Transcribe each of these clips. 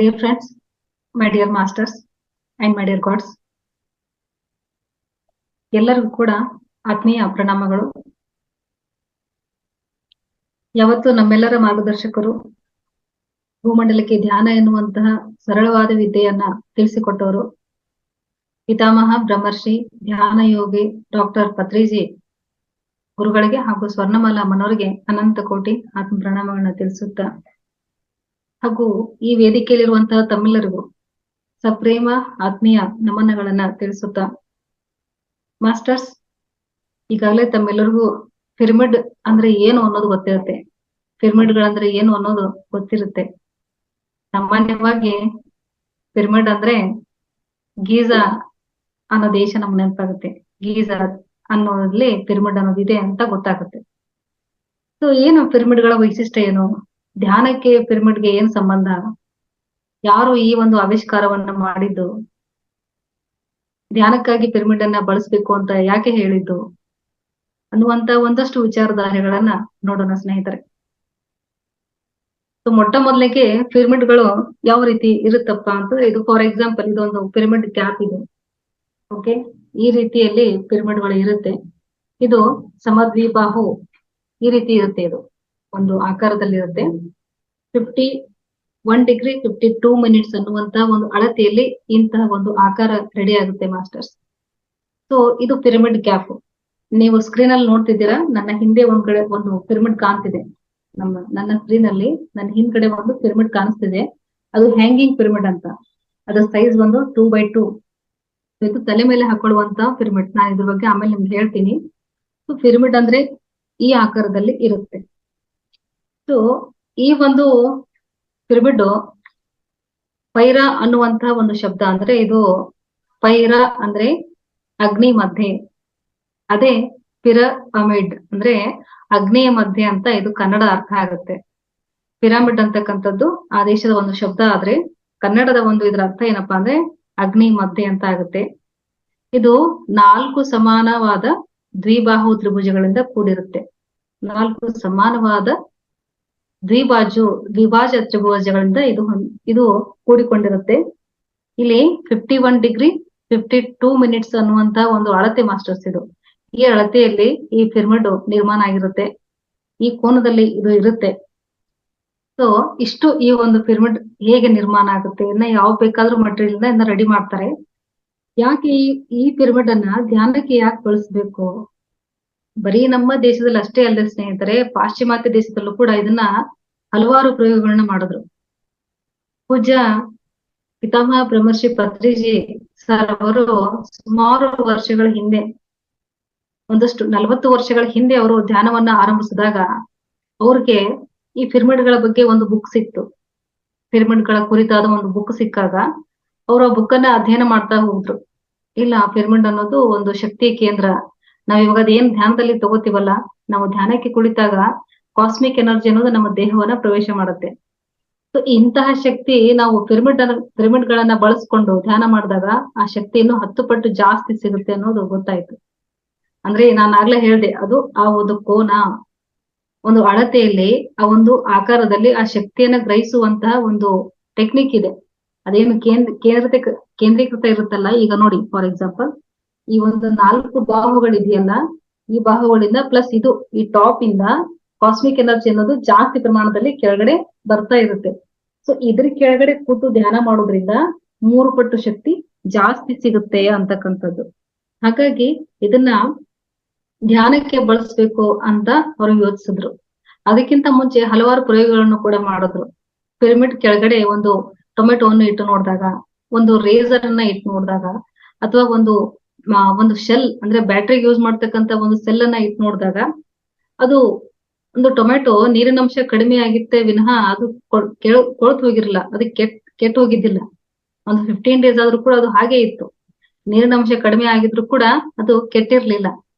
dear friends, my dear masters, and my dear gods, ಎಲ್ಲರಿಗೂ ಕೂಡ ಆತ್ಮೀಯ ಪ್ರಣಾಮಗಳು. ಯಾವತ್ತು ನಮ್ಮೆಲ್ಲರ ಮಾರ್ಗದರ್ಶಕರು ಭೂಮಂಡಲಕ್ಕೆ ಧ್ಯಾನ ಎನ್ನುವಂತಹ ಸರಳವಾದ ವಿದ್ಯೆಯನ್ನ ತಿಳಿಸಿಕೊಟ್ಟವರು ಪಿತಾಮಹ ಬ್ರಹ್ಮರ್ಷಿ ಧ್ಯಾನ ಯೋಗಿ ಡಾಕ್ಟರ್ ಪತ್ರಿಜಿ ಗುರುಗಳಿಗೆ ಹಾಗೂ ಸ್ವರ್ಣಮಾಲಾ ಮನೋರಿಗೆ ಅನಂತ ಕೋಟಿ ಆತ್ಮ ಪ್ರಣಾಮಗಳನ್ನ ತಿಳಿಸುತ್ತಾ, ಹಾಗೂ ಈ ವೇದಿಕೆಯಲ್ಲಿರುವಂತಹ ತಮ್ಮೆಲ್ಲರಿಗೂ ಸಪ್ರೇಮ ಆತ್ಮೀಯ ನಮನಗಳನ್ನ ತಿಳಿಸುತ್ತಾ, ಮಾಸ್ಟರ್ಸ್, ಈಗಾಗಲೇ ತಮ್ಮೆಲ್ಲರಿಗೂ ಪಿರಮಿಡ್ ಅಂದ್ರೆ ಏನು ಅನ್ನೋದು ಗೊತ್ತಿರುತ್ತೆ. ಪಿರಮಿಡ್ಗಳಂದ್ರೆ ಏನು ಅನ್ನೋದು ಗೊತ್ತಿರುತ್ತೆ. ಸಾಮಾನ್ಯವಾಗಿ ಪಿರಮಿಡ್ ಅಂದ್ರೆ ಗೀಜಾ ಅನ್ನೋ ದೇಶ ನಮ್ಗೆ ನೆನಪಾಗುತ್ತೆ. ಗೀಜಾ ಅನ್ನೋದ್ರಲ್ಲಿ ಪಿರಮಿಡ್ ಅನ್ನೋದಿದೆ ಅಂತ ಗೊತ್ತಾಗುತ್ತೆ. ಸೊ ಏನು ಪಿರಮಿಡ್ಗಳ ವೈಶಿಷ್ಟ್ಯ ಏನು? ಧ್ಯಾನಕ್ಕೆ ಪಿರಮಿಡ್ಗೆ ಏನ್ ಸಂಬಂಧ? ಯಾರು ಈ ಒಂದು ಆವಿಷ್ಕಾರವನ್ನ ಮಾಡಿದ್ದು? ಧ್ಯಾನಕ್ಕಾಗಿ ಪಿರಮಿಡ್ ಅನ್ನ ಬಳಸಬೇಕು ಅಂತ ಯಾಕೆ ಹೇಳಿದ್ದು ಅನ್ನುವಂತ ಒಂದಷ್ಟು ವಿಚಾರಧಾರೆಗಳನ್ನ ನೋಡೋಣ ಸ್ನೇಹಿತರೆ. ಮೊಟ್ಟ ಮೊದಲಿಗೆ ಪಿರಮಿಡ್ಗಳು ಯಾವ ರೀತಿ ಇರುತ್ತಪ್ಪ ಅಂತ, ಇದು ಫಾರ್ ಎಕ್ಸಾಂಪಲ್ ಇದೊಂದು ಪಿರಮಿಡ್ ಕ್ಯಾಪ್ ಇದೆ. ಓಕೆ, ಈ ರೀತಿಯಲ್ಲಿ ಪಿರಮಿಡ್ಗಳು ಇರುತ್ತೆ. ಇದು ಸಮದ್ವಿಬಾಹು ಈ ರೀತಿ ಇರುತ್ತೆ. ಇದು ಒಂದು ಆಕಾರದಲ್ಲಿ ಇರುತ್ತೆ. 51 ಡಿಗ್ರಿ 52 ಮಿನಿಟ್ಸ್ ಅನ್ನುವಂತ ಒಂದು ಅಳತೆಯಲ್ಲಿ ಇಂತಹ ಒಂದು ಆಕಾರ ರೆಡಿ ಆಗುತ್ತೆ ಮಾಸ್ಟರ್ಸ್. ಸೊ ಇದು ಪಿರಮಿಡ್ ಕ್ಯಾಪ್. ನೀವು ಸ್ಕ್ರೀನ್ ಅಲ್ಲಿ ನೋಡ್ತಿದ್ದೀರಾ, ನನ್ನ ಹಿಂದೆ ಒಂದ್ ಕಡೆ ಒಂದು ಪಿರಮಿಡ್ ಕಾಣ್ತಿದೆ. ನನ್ನ ಸ್ಕ್ರೀನ್ ಅಲ್ಲಿ ನನ್ನ ಹಿಂದ್ಗಡೆ ಒಂದು ಪಿರಮಿಡ್ ಕಾಣಿಸ್ತಿದೆ. ಅದು ಹ್ಯಾಂಗಿಂಗ್ ಪಿರಮಿಡ್ ಅಂತ. ಅದರ ಸೈಜ್ ಒಂದು 2x2. ಇದು ತಲೆ ಮೇಲೆ ಹಾಕೊಳ್ಳುವಂತ ಪಿರಮಿಡ್. ನಾನು ಇದ್ರ ಬಗ್ಗೆ ಆಮೇಲೆ ನಿಮ್ಗೆ ಹೇಳ್ತೀನಿ. ಸೊ ಪಿರಮಿಡ್ ಅಂದ್ರೆ ಈ ಆಕಾರದಲ್ಲಿ ಇರುತ್ತೆ. ಸೊ ಈ ಒಂದು ಪಿರಮಿಡ್ ಪೈರಾ ಅನ್ನುವಂತಹ ಒಂದು ಶಬ್ದ, ಅಂದ್ರೆ ಇದು ಪೈರಾ ಅಂದ್ರೆ ಅಗ್ನಿ ಮಧ್ಯೆ, ಅದೇ ಪಿರಮಿಡ್ ಅಂದ್ರೆ ಅಗ್ನಿಯ ಮಧ್ಯೆ ಅಂತ ಇದು ಕನ್ನಡ ಅರ್ಥ ಆಗುತ್ತೆ. ಪಿರಮಿಡ್ ಅಂತಕ್ಕಂಥದ್ದು ಆ ದೇಶದ ಒಂದು ಶಬ್ದ, ಆದ್ರೆ ಕನ್ನಡದ ಒಂದು ಇದ್ರ ಅರ್ಥ ಏನಪ್ಪಾ ಅಂದ್ರೆ ಅಗ್ನಿ ಮಧ್ಯೆ ಅಂತ ಆಗುತ್ತೆ. ಇದು 4 ಸಮಾನವಾದ ದ್ವಿಬಾಹು ತ್ರಿಭುಜಗಳಿಂದ ಕೂಡಿರುತ್ತೆ. 4 ಸಮಾನವಾದ ದ್ವಿಭಾಜ ತ್ರಿಭುಜಗಳಿಂದ ಇದು ಕೂಡಿಕೊಂಡಿರುತ್ತೆ. ಇಲ್ಲಿ 51 ಡಿಗ್ರಿ 52 ಮಿನಿಟ್ಸ್ ಅನ್ನುವಂತ ಒಂದು ಅಳತೆ ಮಾಸ್ಟರ್ಸ್. ಇದು ಈ ಅಳತೆಯಲ್ಲಿ ಈ ಪಿರಮಿಡ್ ನಿರ್ಮಾಣ ಆಗಿರುತ್ತೆ. ಈ ಕೋನದಲ್ಲಿ ಇದು ಇರುತ್ತೆ. ಸೊ ಇಷ್ಟು ಈ ಒಂದು ಪಿರಮಿಡ್ ಹೇಗೆ ನಿರ್ಮಾಣ ಆಗುತ್ತೆ, ಇನ್ನ ಯಾವ ಬೇಕಾದ್ರೂ ಮಟೀರಿಯಲ್ ಇಂದ ರೆಡಿ ಮಾಡ್ತಾರೆ. ಯಾಕೆ ಈ ಪಿರಮಿಡ್ ಅನ್ನ ಧ್ಯಾನಕ್ಕೆ ಯಾಕೆ ಬಳಸ್ಬೇಕು? ಬರೀ ನಮ್ಮ ದೇಶದಲ್ಲಿ ಅಷ್ಟೇ ಅಲ್ಲದೆ ಸ್ನೇಹಿತರೆ, ಪಾಶ್ಚಿಮಾತ್ಯ ದೇಶದಲ್ಲೂ ಕೂಡ ಇದನ್ನ ಹಲವಾರು ಪ್ರಯೋಗಗಳನ್ನ ಮಾಡಿದ್ರು. ಪೂಜ್ಯ ಪಿತಾಮಹ ಬ್ರಹ್ಮರ್ಷಿ ಪತ್ರಿಜಿ ಸರ್ ಅವರು ಸುಮಾರು ವರ್ಷಗಳ ಹಿಂದೆ, ಒಂದಷ್ಟು 40 ವರ್ಷಗಳ ಹಿಂದೆ ಅವರು ಧ್ಯಾನವನ್ನ ಆರಂಭಿಸಿದಾಗ ಅವ್ರಿಗೆ ಈ ಪಿರಮಿಡ್ಗಳ ಬಗ್ಗೆ ಒಂದು ಬುಕ್ ಸಿಕ್ತು. ಪಿರಮಿಡ್ಗಳ ಕುರಿತಾದ ಒಂದು ಬುಕ್ ಸಿಕ್ಕಾಗ ಅವರು ಆ ಬುಕ್ ಅನ್ನ ಅಧ್ಯಯನ ಮಾಡ್ತಾ ಹೋದ್ರು. ಇಲ್ಲ, ಪಿರಮಿಡ್ ಅನ್ನೋದು ಒಂದು ಶಕ್ತಿ ಕೇಂದ್ರ. ನಾವ್ ಇವಾಗ ಅದೇನ್ ಧ್ಯಾನದಲ್ಲಿ ತಗೋತೀವಲ್ಲ, ನಾವು ಧ್ಯಾನಕ್ಕೆ ಕುಳಿತಾಗ ಕಾಸ್ಮಿಕ್ ಎನರ್ಜಿ ಅನ್ನೋದು ನಮ್ಮ ದೇಹವನ್ನ ಪ್ರವೇಶ ಮಾಡುತ್ತೆ. ಸೊ ಇಂತಹ ಶಕ್ತಿ ನಾವು ಪಿರಮಿಡ್ಗಳನ್ನ ಬಳಸ್ಕೊಂಡು ಧ್ಯಾನ ಮಾಡಿದಾಗ ಆ ಶಕ್ತಿ ಇನ್ನು 10 ಪಟ್ಟು ಜಾಸ್ತಿ ಸಿಗುತ್ತೆ ಅನ್ನೋದು ಗೊತ್ತಾಯ್ತು. ಅಂದ್ರೆ ನಾನು ಆಗ್ಲೇ ಹೇಳ್ದೆ, ಅದು ಆ ಒಂದು ಕೋನ, ಒಂದು ಅಳತೆಯಲ್ಲಿ, ಆ ಒಂದು ಆಕಾರದಲ್ಲಿ ಆ ಶಕ್ತಿಯನ್ನ ಗ್ರಹಿಸುವಂತಹ ಒಂದು ಟೆಕ್ನಿಕ್ ಇದೆ. ಅದೇನು ಕೇಂದ್ರೀಕೃತ ಇರುತ್ತಲ್ಲ. ಈಗ ನೋಡಿ, ಫಾರ್ ಎಕ್ಸಾಂಪಲ್ ಈ ಒಂದು 4 ಬಾಹುಗಳಿದೆಯಲ್ಲ, ಈ ಬಾಹುಗಳಿಂದ ಪ್ಲಸ್ ಇದು ಈ ಟಾಪ್ ಇಂದ ಕಾಸ್ಮಿಕ್ ಎನರ್ಜಿ ಅನ್ನೋದು ಜಾಸ್ತಿ ಪ್ರಮಾಣದಲ್ಲಿ ಕೆಳಗಡೆ ಬರ್ತಾ ಇರುತ್ತೆ. ಸೊ ಇದ್ರ ಕೆಳಗಡೆ ಕೂತು ಧ್ಯಾನ ಮಾಡೋದ್ರಿಂದ 3 ಪಟ್ಟು ಶಕ್ತಿ ಜಾಸ್ತಿ ಸಿಗುತ್ತೆ ಅಂತಕ್ಕಂಥದ್ದು. ಹಾಗಾಗಿ ಇದನ್ನ ಧ್ಯಾನಕ್ಕೆ ಬಳಸ್ಬೇಕು ಅಂತ ಅವರು ಯೋಚಿಸಿದ್ರು. ಅದಕ್ಕಿಂತ ಮುಂಚೆ ಹಲವಾರು ಪ್ರಯೋಗಗಳನ್ನು ಕೂಡ ಮಾಡಿದ್ರು. ಪಿರಮಿಡ್ ಕೆಳಗಡೆ ಒಂದು ಟೊಮೆಟೊವನ್ನು ಇಟ್ಟು ನೋಡಿದಾಗ, ಒಂದು ರೇಸರ್ ಅನ್ನ ಇಟ್ಟು ನೋಡಿದಾಗ, ಅಥವಾ ಒಂದು ಶೆಲ್ ಅಂದ್ರೆ ಬ್ಯಾಟ್ರಿಗೆ ಯೂಸ್ ಮಾಡ್ತಕ್ಕಂತ ಒಂದು ಸೆಲ್ ಅನ್ನ ಇಟ್ಟು ನೋಡಿದಾಗ, ಅದು ಒಂದು ಟೊಮೆಟೊ ನೀರಿನಂಶ ಕಡಿಮೆ ಆಗಿತ್ತೆ ವಿನಃ ಅದು ಕೊಳ್ತು ಹೋಗಿರಲಿಲ್ಲ, ಅದಕ್ಕೆ ಕೆಟ್ಟು ಹೋಗಿದ್ದಿಲ್ಲ. ಒಂದು 15 ಡೇಸ್ ಆದ್ರೂ ಕೂಡ ಅದು ಹಾಗೆ ಇತ್ತು. ನೀರಿನಂಶ ಕಡಿಮೆ ಆಗಿದ್ರು ಕೂಡ ಅದು ಕೆಟ್ಟಿರ್ಲಿಲ್ಲ.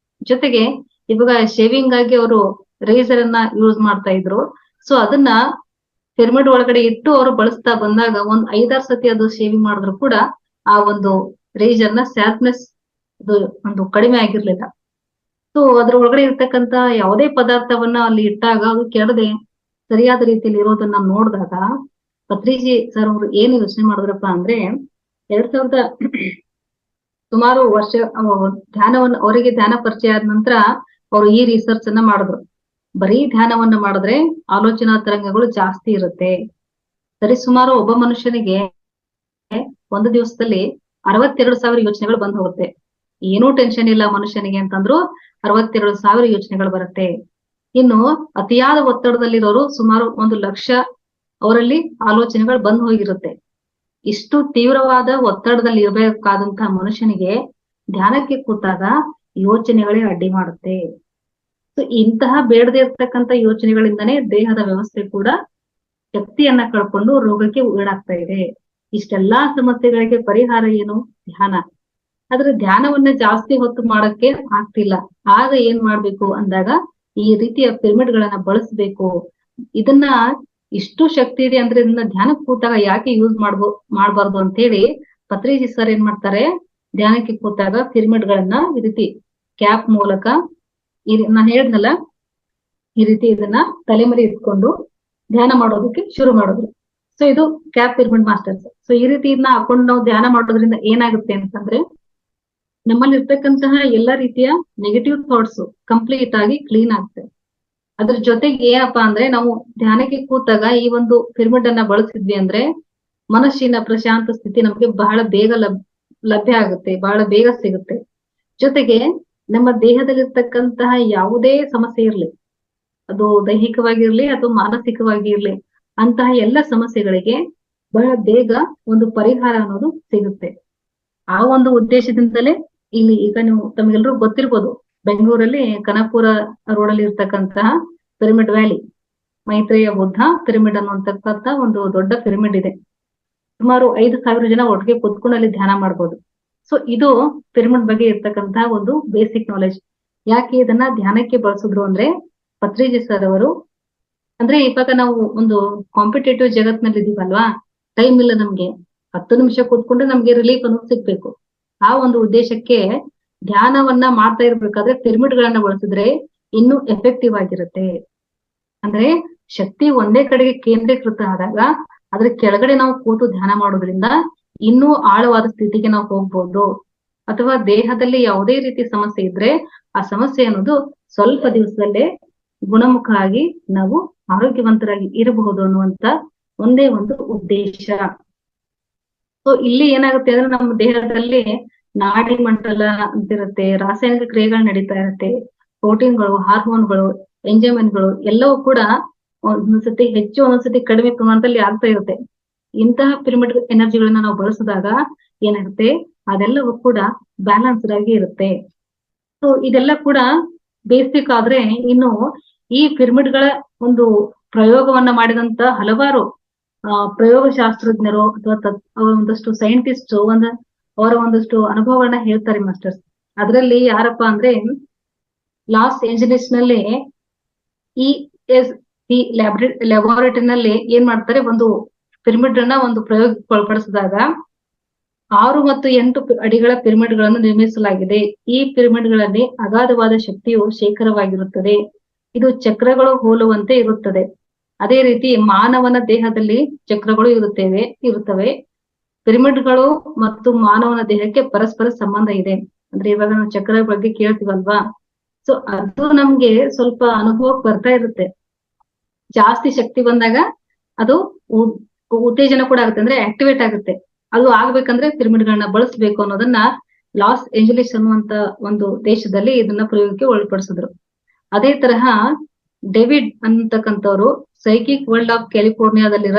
ಜೊತೆಗೆ ಇವಾಗ ಶೇವಿಂಗ್ ಆಗಿ ಅವರು ರೇಸರ್ ಅನ್ನ ಯೂಸ್ ಮಾಡ್ತಾ ಇದ್ರು. ಸೊ ಅದನ್ನ ಪಿರಮಿಡ್ ಒಳಗಡೆ ಇಟ್ಟು ಅವರು ಬಳಸ್ತಾ ಬಂದಾಗ ಒಂದ್ 5-6 ಸತಿ ಅದು ಶೇವಿಂಗ್ ಮಾಡಿದ್ರು ಕೂಡ ಆ ಒಂದು ರೇಸರ್ ನ ಶಾರ್ಪ್ನೆಸ್ ಒಂದು ಕಡಿಮೆ ಆಗಿರ್ಲಿಲ್ಲ. ಸೊ ಅದ್ರ ಒಳಗಡೆ ಇರ್ತಕ್ಕಂತ ಯಾವುದೇ ಪದಾರ್ಥವನ್ನ ಅಲ್ಲಿ ಇಟ್ಟಾಗ ಅದು ಕೆಡದೆ ಸರಿಯಾದ ರೀತಿಯಲ್ಲಿ ಇರೋದನ್ನ ನೋಡಿದಾಗ ಪತ್ರಿಜಿ ಸರ್ ಅವರು ಏನು ಯೋಚನೆ ಮಾಡಿದ್ರಪ್ಪ ಅಂದ್ರೆ 2000 ಸುಮಾರು ವರ್ಷ ಧ್ಯಾನವನ್ನು ಅವರಿಗೆ ಧ್ಯಾನ ಪರಿಚಯ ಆದ ನಂತರ ಅವರು ಈ ರಿಸರ್ಚ್ ಅನ್ನ ಮಾಡಿದ್ರು. ಬರೀ ಧ್ಯಾನವನ್ನ ಮಾಡಿದ್ರೆ ಆಲೋಚನಾ ತರಂಗಗಳು ಜಾಸ್ತಿ ಇರುತ್ತೆ. ಸರಿ ಸುಮಾರು ಒಬ್ಬ ಮನುಷ್ಯನಿಗೆ ಒಂದು ದಿವಸದಲ್ಲಿ 62,000 ಯೋಚನೆಗಳು ಬಂದ್ ಹೋಗುತ್ತೆ. ಏನೂ ಟೆನ್ಷನ್ ಇಲ್ಲ ಮನುಷ್ಯನಿಗೆ ಅಂತಂದ್ರು 62,000 ಯೋಚನೆಗಳು ಬರುತ್ತೆ. ಇನ್ನು ಅತಿಯಾದ ಒತ್ತಡದಲ್ಲಿರೋರು ಸುಮಾರು 1,00,000 ಅವರಲ್ಲಿ ಆಲೋಚನೆಗಳು ಬಂದ್ ಹೋಗಿರುತ್ತೆ. ಇಷ್ಟು ತೀವ್ರವಾದ ಒತ್ತಡದಲ್ಲಿ ಇರಬೇಕಾದಂತಹ ಮನುಷ್ಯನಿಗೆ ಧ್ಯಾನಕ್ಕೆ ಕೂತಾಗ ಯೋಚನೆಗಳೇ ಅಡ್ಡಿ ಮಾಡುತ್ತೆ. ಸೊ ಇಂತಹ ಬೇಡದೇ ಇರ್ತಕ್ಕಂಥ ಯೋಚನೆಗಳಿಂದನೇ ದೇಹದ ವ್ಯವಸ್ಥೆ ಕೂಡ ಶಕ್ತಿಯನ್ನ ಕಳ್ಕೊಂಡು ರೋಗಕ್ಕೆ ಈಡಾಗ್ತಾ ಇದೆ. ಇಷ್ಟೆಲ್ಲಾ ಸಮಸ್ಯೆಗಳಿಗೆ ಪರಿಹಾರ ಏನು? ಧ್ಯಾನ. ಆದ್ರೆ ಧ್ಯಾನವನ್ನ ಜಾಸ್ತಿ ಹೊತ್ತು ಮಾಡಕ್ಕೆ ಆಗ್ತಿಲ್ಲ. ಆಗ ಏನ್ ಮಾಡ್ಬೇಕು ಅಂದಾಗ ಈ ರೀತಿಯ ಪಿರಮಿಡ್ ಗಳನ್ನ ಬಳಸ್ಬೇಕು. ಇದನ್ನ ಇಷ್ಟು ಶಕ್ತಿ ಇದೆ ಅಂದ್ರೆ ಇದನ್ನ ಧ್ಯಾನಕ್ಕೆ ಕೂತಾಗ ಯಾಕೆ ಯೂಸ್ ಮಾಡ್ಬಾರ್ದು ಅಂತ ಹೇಳಿ ಪತ್ರಿಜಿ ಸರ್ ಏನ್ ಮಾಡ್ತಾರೆ, ಧ್ಯಾನಕ್ಕೆ ಕೂತಾಗ ಪಿರಮಿಡ್ ಗಳನ್ನ ಈ ರೀತಿ ಕ್ಯಾಪ್ ಮೂಲಕ ನಾನ್ ಹೇಳಿದ್ನಲ್ಲ ಈ ರೀತಿ ಇದನ್ನ ತಲೆಮರೆ ಇಟ್ಕೊಂಡು ಧ್ಯಾನ ಮಾಡೋದಕ್ಕೆ ಶುರು ಮಾಡಿದ್ರು. ಸೊ ಇದು ಕ್ಯಾಪ್ ಪಿರಮಿಡ್ ಮಾಸ್ಟರ್ಸ್. ಸೊ ಈ ರೀತಿ ಇದನ್ನ ಹಾಕೊಂಡು ನಾವು ಧ್ಯಾನ ಮಾಡೋದ್ರಿಂದ ಏನಾಗುತ್ತೆ ಅಂತಂದ್ರೆ ನಮ್ಮಲ್ಲಿ ಇರ್ತಕ್ಕಂತಹ ಎಲ್ಲಾ ರೀತಿಯ ನೆಗೆಟಿವ್ ಥಾಟ್ಸ್ ಕಂಪ್ಲೀಟ್ ಆಗಿ ಕ್ಲೀನ್ ಆಗುತ್ತೆ. ಅದ್ರ ಜೊತೆಗೆ ಏನಪ್ಪಾ ಅಂದ್ರೆ ನಾವು ಧ್ಯಾನಕ್ಕೆ ಕೂತಾಗ ಈ ಒಂದು ಪಿರಮಿಡ್ ಅನ್ನ ಬಳಸಿದ್ವಿ ಅಂದ್ರೆ ಮನಸ್ಸಿನ ಪ್ರಶಾಂತ ಸ್ಥಿತಿ ನಮ್ಗೆ ಬಹಳ ಬೇಗ ಲಭ್ಯ ಆಗುತ್ತೆ, ಬಹಳ ಬೇಗ ಸಿಗುತ್ತೆ. ಜೊತೆಗೆ ನಮ್ಮ ದೇಹದಲ್ಲಿರ್ತಕ್ಕಂತಹ ಯಾವುದೇ ಸಮಸ್ಯೆ ಇರ್ಲಿ, ಅದು ದೈಹಿಕವಾಗಿರ್ಲಿ ಅಥವಾ ಮಾನಸಿಕವಾಗಿ ಇರ್ಲಿ, ಅಂತಹ ಎಲ್ಲ ಸಮಸ್ಯೆಗಳಿಗೆ ಬಹಳ ಬೇಗ ಒಂದು ಪರಿಹಾರ ಅನ್ನೋದು ಸಿಗುತ್ತೆ. ಆ ಒಂದು ಉದ್ದೇಶದಿಂದಲೇ ಇಲ್ಲಿ ಈಗ ನೀವು ತಮಗೆಲ್ಲರೂ ಗೊತ್ತಿರ್ಬೋದು, ಬೆಂಗಳೂರಲ್ಲಿ ಕನಕಪುರ ರೋಡ್ ಅಲ್ಲಿ ಇರ್ತಕ್ಕಂತಹ pyramid valley Maitreya Buddha pyramid ಅನ್ನುವಂತಕ್ಕಂತ ಒಂದು ದೊಡ್ಡ ಪಿರಮಿಡ್ ಇದೆ. ಸುಮಾರು 5,000 ಜನ ಒಟ್ಟಿಗೆ ಕುತ್ಕೊಂಡು ಅಲ್ಲಿ ಧ್ಯಾನ ಮಾಡ್ಬೋದು. ಸೊ ಇದು ಪಿರಮಿಡ್ ಬಗ್ಗೆ ಇರ್ತಕ್ಕಂತಹ ಒಂದು ಬೇಸಿಕ್ ನಾಲೆಜ್. ಯಾಕೆ ಇದನ್ನ ಧ್ಯಾನಕ್ಕೆ ಬಳಸಿದ್ರು ಅಂದ್ರೆ ಪತ್ರಿಜಿ ಸರ್ ಅವರು ಅಂದ್ರೆ ಇವಾಗ ನಾವು ಒಂದು ಕಾಂಪಿಟೇಟಿವ್ ಜಗತ್ನಲ್ಲಿ ಇದೀವಲ್ವಾ, ಟೈಮ್ ಇಲ್ಲ ನಮ್ಗೆ, 10 ನಿಮಿಷ ಕೂತ್ಕೊಂಡ್ರೆ ನಮ್ಗೆ ರಿಲೀಫ್ ಅನ್ನೋದು ಸಿಗ್ಬೇಕು. ಆ ಒಂದು ಉದ್ದೇಶಕ್ಕೆ ಧ್ಯಾನವನ್ನ ಮಾಡ್ತಾ ಇರ್ಬೇಕಾದ್ರೆ ಪಿರಮಿಡ್ ಗಳನ್ನ ಬಳಸಿದ್ರೆ ಇನ್ನೂ ಎಫೆಕ್ಟಿವ್ ಆಗಿರುತ್ತೆ. ಅಂದ್ರೆ ಶಕ್ತಿ ಒಂದೇ ಕಡೆಗೆ ಕೇಂದ್ರೀಕೃತ ಆದಾಗ ಅದ್ರ ಕೆಳಗಡೆ ನಾವು ಕೂತು ಧ್ಯಾನ ಮಾಡೋದ್ರಿಂದ ಇನ್ನೂ ಆಳವಾದ ಸ್ಥಿತಿಗೆ ನಾವು ಹೋಗ್ಬೋದು. ಅಥವಾ ದೇಹದಲ್ಲಿ ಯಾವುದೇ ರೀತಿ ಸಮಸ್ಯೆ ಇದ್ರೆ ಆ ಸಮಸ್ಯೆ ಅನ್ನೋದು ಸ್ವಲ್ಪ ದಿವಸದಲ್ಲೇ ಗುಣಮುಖ ಆಗಿ ನಾವು ಆರೋಗ್ಯವಂತರಾಗಿ ಇರಬಹುದು ಅನ್ನುವಂತ ಒಂದೇ ಒಂದು ಉದ್ದೇಶ. ಸೊ ಇಲ್ಲಿ ಏನಾಗುತ್ತೆ ಅಂದ್ರೆ ನಮ್ಮ ದೇಹದಲ್ಲಿ ನಾಡಿ ಮಂಡಲ ಅಂತಿರುತ್ತೆ, ರಾಸಾಯನಿಕ ಕ್ರಿಯೆಗಳು ನಡೀತಾ ಇರುತ್ತೆ, ಪ್ರೋಟೀನ್ಗಳು, ಹಾರ್ಮೋನ್ಗಳು, ಎಂಜೈಮ್ಗಳು ಎಲ್ಲವೂ ಕೂಡ ಒಂದೊಂದ್ಸತಿ ಹೆಚ್ಚು ಒಂದೊಂದ್ಸತಿ ಕಡಿಮೆ ಪ್ರಮಾಣದಲ್ಲಿ ಆಗ್ತಾ ಇರುತ್ತೆ. ಇಂತಹ ಪಿರಮಿಡ್ ಎನರ್ಜಿಗಳನ್ನ ನಾವು ಬಳಸಿದಾಗ ಏನಾಗುತ್ತೆ, ಅದೆಲ್ಲವೂ ಕೂಡ ಬ್ಯಾಲೆನ್ಸ್ಡ್ ಆಗಿ ಇರುತ್ತೆ. ಸೊ ಇದೆಲ್ಲ ಕೂಡ ಬೇಸಿಕ್ ಆದ್ರೆ ಇನ್ನು ಈ ಪಿರಮಿಡ್ಗಳ ಒಂದು ಪ್ರಯೋಗವನ್ನ ಮಾಡಿದಂತ ಹಲವಾರು ಪ್ರಯೋಗಶಾಸ್ತ್ರಜ್ಞರು ಅಥವಾ ಒಂದಷ್ಟು ಸೈಂಟಿಸ್ಟ್ ಅವರ ಒಂದಷ್ಟು ಅನುಭವಗಳನ್ನ ಹೇಳ್ತಾರೆ ಮಾಸ್ಟರ್ಸ್. ಅದರಲ್ಲಿ ಯಾರಪ್ಪ ಅಂದ್ರೆ ಲಾಸ್ ಏಂಜಲೀಸ್ ನಲ್ಲಿ ESP ಲ್ಯಾಬೋರೇಟರಿನಲ್ಲಿ ಏನ್ ಮಾಡ್ತಾರೆ, ಒಂದು ಪಿರಮಿಡ್ ಅನ್ನ ಒಂದು ಪ್ರಯೋಗಕ್ಕೊಳಪಡಿಸಿದಾಗ 6 ಮತ್ತು 8 ಅಡಿಗಳ ಪಿರಮಿಡ್ ಗಳನ್ನು ನಿರ್ಮಿಸಲಾಗಿದೆ. ಈ ಪಿರಮಿಡ್ ಗಳಲ್ಲಿ ಅಗಾಧವಾದ ಶಕ್ತಿಯು ಶೇಖರವಾಗಿರುತ್ತದೆ. ಇದು ಚಕ್ರಗಳು ಹೋಲುವಂತೆ ಇರುತ್ತದೆ. ಅದೇ ರೀತಿ ಮಾನವನ ದೇಹದಲ್ಲಿ ಚಕ್ರಗಳು ಇರುತ್ತವೆ. ಪಿರಮಿಡ್ಗಳು ಮತ್ತು ಮಾನವನ ದೇಹಕ್ಕೆ ಪರಸ್ಪರ ಸಂಬಂಧ ಇದೆ. ಅಂದ್ರೆ ಇವಾಗ ನಾವು ಚಕ್ರ ಬಗ್ಗೆ ಕೇಳ್ತೀವಲ್ವಾ, ಸೊ ಅದು ನಮ್ಗೆ ಸ್ವಲ್ಪ ಅನುಭವಕ್ಕೆ ಬರ್ತಾ ಇರುತ್ತೆ. ಜಾಸ್ತಿ ಶಕ್ತಿ ಬಂದಾಗ ಅದು ಉತ್ತೇಜನ ಕೂಡ ಆಗುತ್ತೆ, ಅಂದ್ರೆ ಆಕ್ಟಿವೇಟ್ ಆಗುತ್ತೆ. ಅದು ಆಗ್ಬೇಕಂದ್ರೆ ಪಿರಮಿಡ್ ಗಳನ್ನ ಬಳಸಬೇಕು ಅನ್ನೋದನ್ನ ಲಾಸ್ ಏಂಜಲೀಸ್ ಅನ್ನುವಂತ ಒಂದು ದೇಶದಲ್ಲಿ ಇದನ್ನ ಪ್ರಯೋಗಕ್ಕೆ ಒಳಪಡಿಸಿದ್ರು. ಅದೇ ತರಹ ಡೇವಿಡ್ ಅಂತಕ್ಕಂಥವ್ರು ಸೈಕಿಕ್ ವರ್ಲ್ಡ್ ಆಫ್ ಕ್ಯಾಲಿಫೋರ್ನಿಯಾದಲ್ಲಿ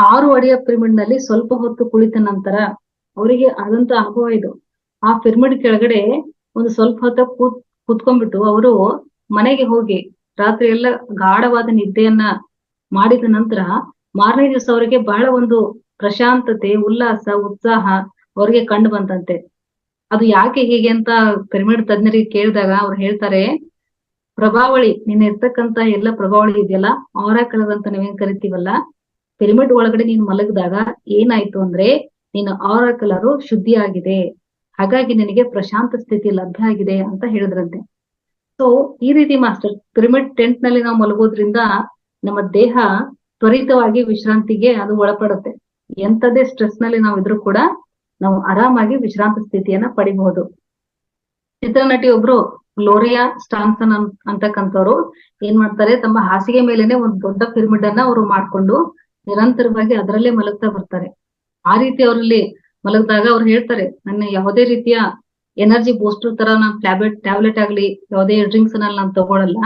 6 ಅಡಿಯ ಪಿರಮಿಡ್ ನಲ್ಲಿ ಸ್ವಲ್ಪ ಹೊತ್ತು ಕುಳಿತ ನಂತರ ಅವರಿಗೆ ಆದಂತ ಅನುಭವ ಇದು. ಆ ಪಿರಮಿಡ್ ಕೆಳಗಡೆ ಒಂದು ಸ್ವಲ್ಪ ಹೊತ್ತು ಕೂತ್ಕೊಂಡ್ಬಿಟ್ಟು ಅವರು ಮನೆಗೆ ಹೋಗಿ ರಾತ್ರಿ ಎಲ್ಲ ಗಾಢವಾದ ನಿದ್ದೆಯನ್ನ ಮಾಡಿದ ನಂತರ ಮಾರನೇ ದಿವಸ ಅವರಿಗೆ ಬಹಳ ಒಂದು ಪ್ರಶಾಂತತೆ, ಉಲ್ಲಾಸ, ಉತ್ಸಾಹ ಅವ್ರಿಗೆ ಕಂಡು ಬಂತಂತೆ. ಅದು ಯಾಕೆ ಹೀಗೆ ಅಂತ ಪಿರಮಿಡ್ ತಜ್ಞರಿಗೆ ಕೇಳಿದಾಗ ಅವ್ರು ಹೇಳ್ತಾರೆ, ಪ್ರಭಾವಳಿ ನಿನ್ನ ಇರ್ತಕ್ಕಂತ ಎಲ್ಲ ಪ್ರಭಾವಳಿ ಇದೆಯಲ್ಲ, ಆರಾಕಲ್ ಅಂತ ನಾವೇನ್ ಕರಿತೀವಲ್ಲ, ಪಿರಮಿಡ್ ಒಳಗಡೆ ನೀನು ಮಲಗಿದಾಗ ಏನಾಯ್ತು ಅಂದ್ರೆ ನಿನ್ನ ಆರಾಕಲರು ಶುದ್ಧಿ ಆಗಿದೆ, ಹಾಗಾಗಿ ನಿನಗೆ ಪ್ರಶಾಂತ ಸ್ಥಿತಿ ಲಭ್ಯ ಆಗಿದೆ ಅಂತ ಹೇಳಿದ್ರಂತೆ. ಸೊ ಈ ರೀತಿ ಮಾಸ್ಟರ್ ಪಿರಮಿಡ್ ಟೆಂಟ್ ನಲ್ಲಿ ನಾವು ಮಲಗೋದ್ರಿಂದ ನಮ್ಮ ದೇಹ ತ್ವರಿತವಾಗಿ ವಿಶ್ರಾಂತಿಗೆ ಅದು ಒಳಪಡುತ್ತೆ. ಎಂತದೇ ಸ್ಟ್ರೆಸ್ ನಲ್ಲಿ ನಾವು ಇದ್ರೂ ಕೂಡ ನಾವು ಆರಾಮಾಗಿ ವಿಶ್ರಾಂತಿ ಸ್ಥಿತಿಯನ್ನ ಪಡಿಬಹುದು. ಚಿತ್ರನಟಿ ಒಬ್ರು ಗ್ಲೋರಿಯಾ ಸ್ಟಾನ್ಸನ್ ಅಂತಕ್ಕಂಥವ್ರು ಏನ್ ಮಾಡ್ತಾರೆ, ತಮ್ಮ ಹಾಸಿಗೆ ಮೇಲೆನೆ ಒಂದು ದೊಡ್ಡ ಪಿರಮಿಡ್ ಅನ್ನ ಅವರು ಮಾಡ್ಕೊಂಡು ನಿರಂತರವಾಗಿ ಅದರಲ್ಲೇ ಮಲಗ್ತಾ ಬರ್ತಾರೆ. ಆ ರೀತಿ ಅವರಲ್ಲಿ ಮಲಗಿದಾಗ ಅವ್ರು ಹೇಳ್ತಾರೆ, ನನ್ನ ಯಾವುದೇ ರೀತಿಯ ಎನರ್ಜಿ ಬೂಸ್ಟರ್ ತರ ನಾನು ಟ್ಯಾಬ್ಲೆಟ್ ಆಗ್ಲಿ ಯಾವುದೇ ಡ್ರಿಂಕ್ಸ್ ನಾನು ತಗೊಳಲ್ಲ.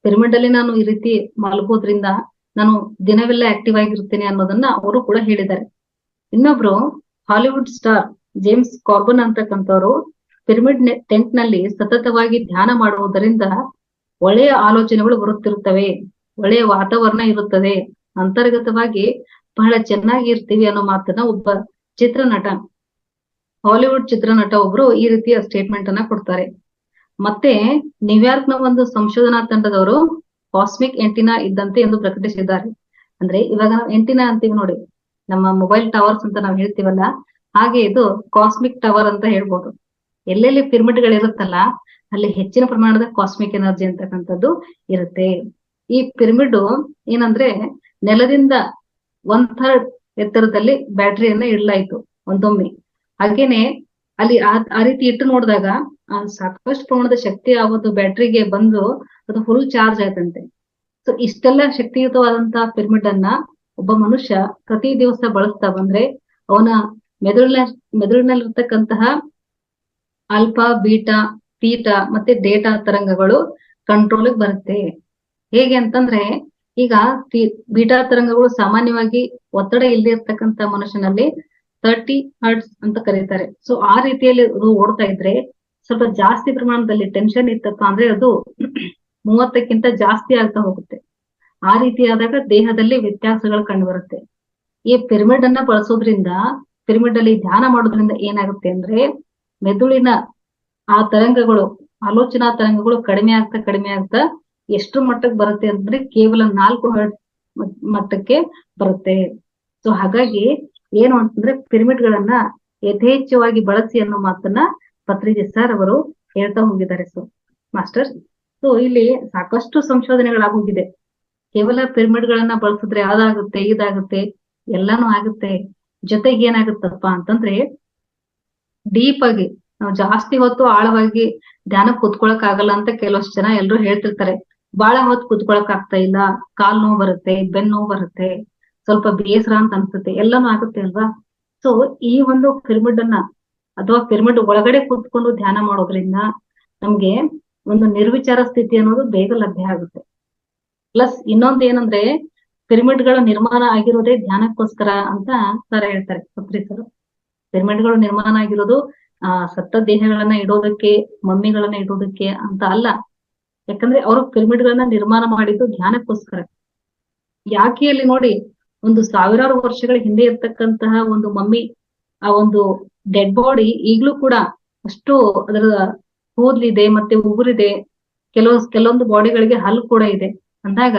ಪಿರಮಿಡ್ ಅಲ್ಲಿ ನಾನು ಈ ರೀತಿ ಮಲಗೋದ್ರಿಂದ ನಾನು ದಿನವೆಲ್ಲ ಆಕ್ಟಿವ್ ಆಗಿರ್ತೇನೆ ಅನ್ನೋದನ್ನ ಅವರು ಕೂಡ ಹೇಳಿದ್ದಾರೆ. ಇನ್ನೊಬ್ರು ಹಾಲಿವುಡ್ ಸ್ಟಾರ್ ಜೇಮ್ಸ್ ಕಾರ್ಬನ್ ಅಂತಕ್ಕಂಥವ್ರು ಪಿರಮಿಡ್ ಟೆಂಟ್ ನಲ್ಲಿ ಸತತವಾಗಿ ಧ್ಯಾನ ಮಾಡುವುದರಿಂದ ಒಳ್ಳೆಯ ಆಲೋಚನೆಗಳು ಬರುತ್ತಿರುತ್ತವೆ, ಒಳ್ಳೆಯ ವಾತಾವರಣ ಇರುತ್ತದೆ, ಅಂತರ್ಗತವಾಗಿ ಬಹಳ ಚೆನ್ನಾಗಿ ಇರ್ತೀವಿ ಅನ್ನೋ ಮಾತನ್ನ ಒಬ್ಬ ಚಿತ್ರನಟ, ಹಾಲಿವುಡ್ ಚಿತ್ರನಟ ಒಬ್ರು ಈ ರೀತಿಯ ಸ್ಟೇಟ್ಮೆಂಟ್ ಅನ್ನ ಕೊಡ್ತಾರೆ. ಮತ್ತೆ ನ್ಯೂಯಾರ್ಕ್ ನ ಒಂದು ಸಂಶೋಧನಾ ತಂಡದವರು ಕಾಸ್ಮಿಕ್ ಎಂಟಿನಾ ಇದ್ದಂತೆ ಎಂದು ಪ್ರಕಟಿಸಿದ್ದಾರೆ. ಅಂದ್ರೆ ಇವಾಗ ನಾವು ಎಂಟಿನಾ ಅಂತೀವಿ ನೋಡಿ, ನಮ್ಮ ಮೊಬೈಲ್ ಟವರ್ಸ್ ಅಂತ ನಾವು ಹೇಳ್ತೀವಲ್ಲ, ಹಾಗೆ ಇದು ಕಾಸ್ಮಿಕ್ ಟವರ್ ಅಂತ ಹೇಳ್ಬೋದು. ಎಲ್ಲೆಲ್ಲಿ ಪಿರಮಿಡ್ ಗಳಿರುತ್ತಲ್ಲ ಅಲ್ಲಿ ಹೆಚ್ಚಿನ ಪ್ರಮಾಣದ ಕಾಸ್ಮಿಕ್ ಎನರ್ಜಿ ಅಂತಕ್ಕಂಥದ್ದು ಇರುತ್ತೆ. ಈ ಪಿರಮಿಡ್ ಏನಂದ್ರೆ ನೆಲದಿಂದ 1/3 ಎತ್ತರದಲ್ಲಿ ಬ್ಯಾಟ್ರಿಯನ್ನ ಇಡ್ಲಾಯ್ತು ಒಂದೊಮ್ಮೆ. ಹಾಗೇನೆ ಅಲ್ಲಿ ಆ ರೀತಿ ಇಟ್ಟು ನೋಡಿದಾಗ ಸಾಕಷ್ಟು ಪ್ರಮಾಣದ ಶಕ್ತಿ ಆ ಒಂದು ಬ್ಯಾಟ್ರಿಗೆ ಬಂದು ಅದು ಫುಲ್ ಚಾರ್ಜ್ ಆಯ್ತಂತೆ. ಸೊ ಇಷ್ಟೆಲ್ಲ ಶಕ್ತಿಯುತವಾದಂತಹ ಪಿರಮಿಡ್ ಅನ್ನ ಒಬ್ಬ ಮನುಷ್ಯ ಪ್ರತಿ ದಿವಸ ಬಳಸ್ತಾ ಬಂದ್ರೆ ಅವನ ಮೆದುಳಿನಲ್ಲಿರ್ತಕ್ಕಂತಹ ಆಲ್ಫಾ, ಬೀಟಾ, ತೀಟಾ ಮತ್ತೆ ಡೇಟಾ ತರಂಗಗಳು ಕಂಟ್ರೋಲ್ ಬರುತ್ತೆ. ಹೇಗೆ ಅಂತಂದ್ರೆ ಈಗ ಬೀಟಾ ತರಂಗಗಳು ಸಾಮಾನ್ಯವಾಗಿ ಒತ್ತಡ ಇಲ್ಲದೆ ಇರ್ತಕ್ಕಂತ ಮನುಷ್ಯನಲ್ಲಿ 30 ಹರ್ಟ್ಸ್ ಅಂತ ಕರೀತಾರೆ. ಸೊ ಆ ರೀತಿಯಲ್ಲಿ ಅದು ಓಡ್ತಾ ಇದ್ರೆ ಸ್ವಲ್ಪ ಜಾಸ್ತಿ ಪ್ರಮಾಣದಲ್ಲಿ ಟೆನ್ಷನ್ ಇತ್ತಪ್ಪ ಅಂದ್ರೆ ಅದು 30ಕ್ಕಿಂತ ಜಾಸ್ತಿ ಆಗ್ತಾ ಹೋಗುತ್ತೆ. ಆ ರೀತಿಯಾದಾಗ ದೇಹದಲ್ಲಿ ವ್ಯತ್ಯಾಸಗಳು ಕಂಡು ಬರುತ್ತೆ. ಈ ಪಿರಮಿಡ್ ಅನ್ನ ಬಳಸೋದ್ರಿಂದ, ಪಿರಮಿಡ್ ಅಲ್ಲಿ ಧ್ಯಾನ ಮಾಡೋದ್ರಿಂದ ಏನಾಗುತ್ತೆ ಅಂದ್ರೆ ಮೆದುಳಿನ ಆ ತರಂಗಗಳು, ಆಲೋಚನಾ ತರಂಗಗಳು ಕಡಿಮೆ ಆಗ್ತಾ ಎಷ್ಟು ಮಟ್ಟಕ್ಕೆ ಬರುತ್ತೆ ಅಂದ್ರೆ ಕೇವಲ 4 ಹರ್ಟ್ಸ್ ಮಟ್ಟಕ್ಕೆ ಬರುತ್ತೆ. ಸೊ ಹಾಗಾಗಿ ಏನು ಅಂತಂದ್ರೆ ಪಿರಮಿಡ್ ಗಳನ್ನ ಯಥೇಚ್ಛವಾಗಿ ಬಳಸಿ ಅನ್ನೋ ಮಾತನ್ನ ಪತ್ರಿಜಿ ಸರ್ ಅವರು ಹೇಳ್ತಾ ಹೋಗಿದ್ದಾರೆ. ಸೊ ಮಾಸ್ಟರ್, ಸೊ ಇಲ್ಲಿ ಸಾಕಷ್ಟು ಸಂಶೋಧನೆಗಳಾಗೋಗಿದೆ. ಕೇವಲ ಪಿರಮಿಡ್ ಗಳನ್ನ ಬಳಸಿದ್ರೆ ಅದಾಗುತ್ತೆ, ಇದಾಗುತ್ತೆ, ಎಲ್ಲಾನು ಆಗುತ್ತೆ. ಜೊತೆಗೆ ಏನಾಗುತ್ತಪ್ಪ ಅಂತಂದ್ರೆ ಡೀಪ್ ಆಗಿ ನಾವು ಜಾಸ್ತಿ ಹೊತ್ತು ಆಳವಾಗಿ ಧ್ಯಾನ ಕುತ್ಕೊಳಕ್ ಆಗಲ್ಲ ಅಂತ ಕೆಲವಷ್ಟು ಜನ ಎಲ್ರು ಹೇಳ್ತಿರ್ತಾರೆ. ಬಹಳ ಹೊತ್ತು ಕುತ್ಕೊಳಕ್ ಆಗ್ತಾ ಇಲ್ಲ, ಕಾಲ್ ನೋವು ಬರುತ್ತೆ, ಬೆನ್ನು ನೋವು ಬರುತ್ತೆ, ಸ್ವಲ್ಪ ಬೇಸರ ಅಂತ ಅನ್ಸುತ್ತೆ, ಎಲ್ಲಾನು ಆಗುತ್ತೆ ಅಲ್ವಾ. ಸೊ ಈ ಒಂದು ಪಿರಮಿಡ್ ಅನ್ನ ಅಥವಾ ಪಿರಮಿಡ್ ಒಳಗಡೆ ಕೂತ್ಕೊಂಡು ಧ್ಯಾನ ಮಾಡೋದ್ರಿಂದ ನಮ್ಗೆ ಒಂದು ನಿರ್ವಿಚಾರ ಸ್ಥಿತಿ ಅನ್ನೋದು ಬೇಗ ಲಭ್ಯ ಆಗುತ್ತೆ. ಪ್ಲಸ್ ಇನ್ನೊಂದು ಏನಂದ್ರೆ ಪಿರಮಿಡ್ ಗಳ ನಿರ್ಮಾಣ ಆಗಿರೋದೇ ಧ್ಯಾನಕ್ಕೋಸ್ಕರ ಅಂತ ಸರ್ ಹೇಳ್ತಾರೆ, ಪತ್ರಿ ಸರ್. ಪಿರಮಿಡ್ ಗಳು ನಿರ್ಮಾಣ ಆಗಿರೋದು ಸತ್ತ ದೇಹಗಳನ್ನ ಇಡೋದಕ್ಕೆ, ಮಮ್ಮಿಗಳನ್ನ ಇಡೋದಕ್ಕೆ ಅಂತ ಅಲ್ಲ. ಯಾಕಂದ್ರೆ ಅವರು ಪಿರಮಿಡ್ ಗಳನ್ನ ನಿರ್ಮಾಣ ಮಾಡಿದ್ದು ಧ್ಯಾನಕ್ಕೋಸ್ಕರ. ಯಾಕೆ ಅಲ್ಲಿ ನೋಡಿ, ಒಂದು ಸಾವಿರಾರು ವರ್ಷಗಳ ಹಿಂದೆ ಇರ್ತಕ್ಕಂತಹ ಒಂದು ಮಮ್ಮಿ, ಆ ಒಂದು ಡೆಡ್ ಬಾಡಿ ಈಗ್ಲೂ ಕೂಡ ಅಷ್ಟು ಅದರ ಕೂದ್ಲಿದೆ, ಮತ್ತೆ ಉಗುರಿದೆ, ಕೆಲವೊಂದು ಬಾಡಿಗಳಿಗೆ ಹಲ್ಲು ಕೂಡ ಇದೆ ಅಂದಾಗ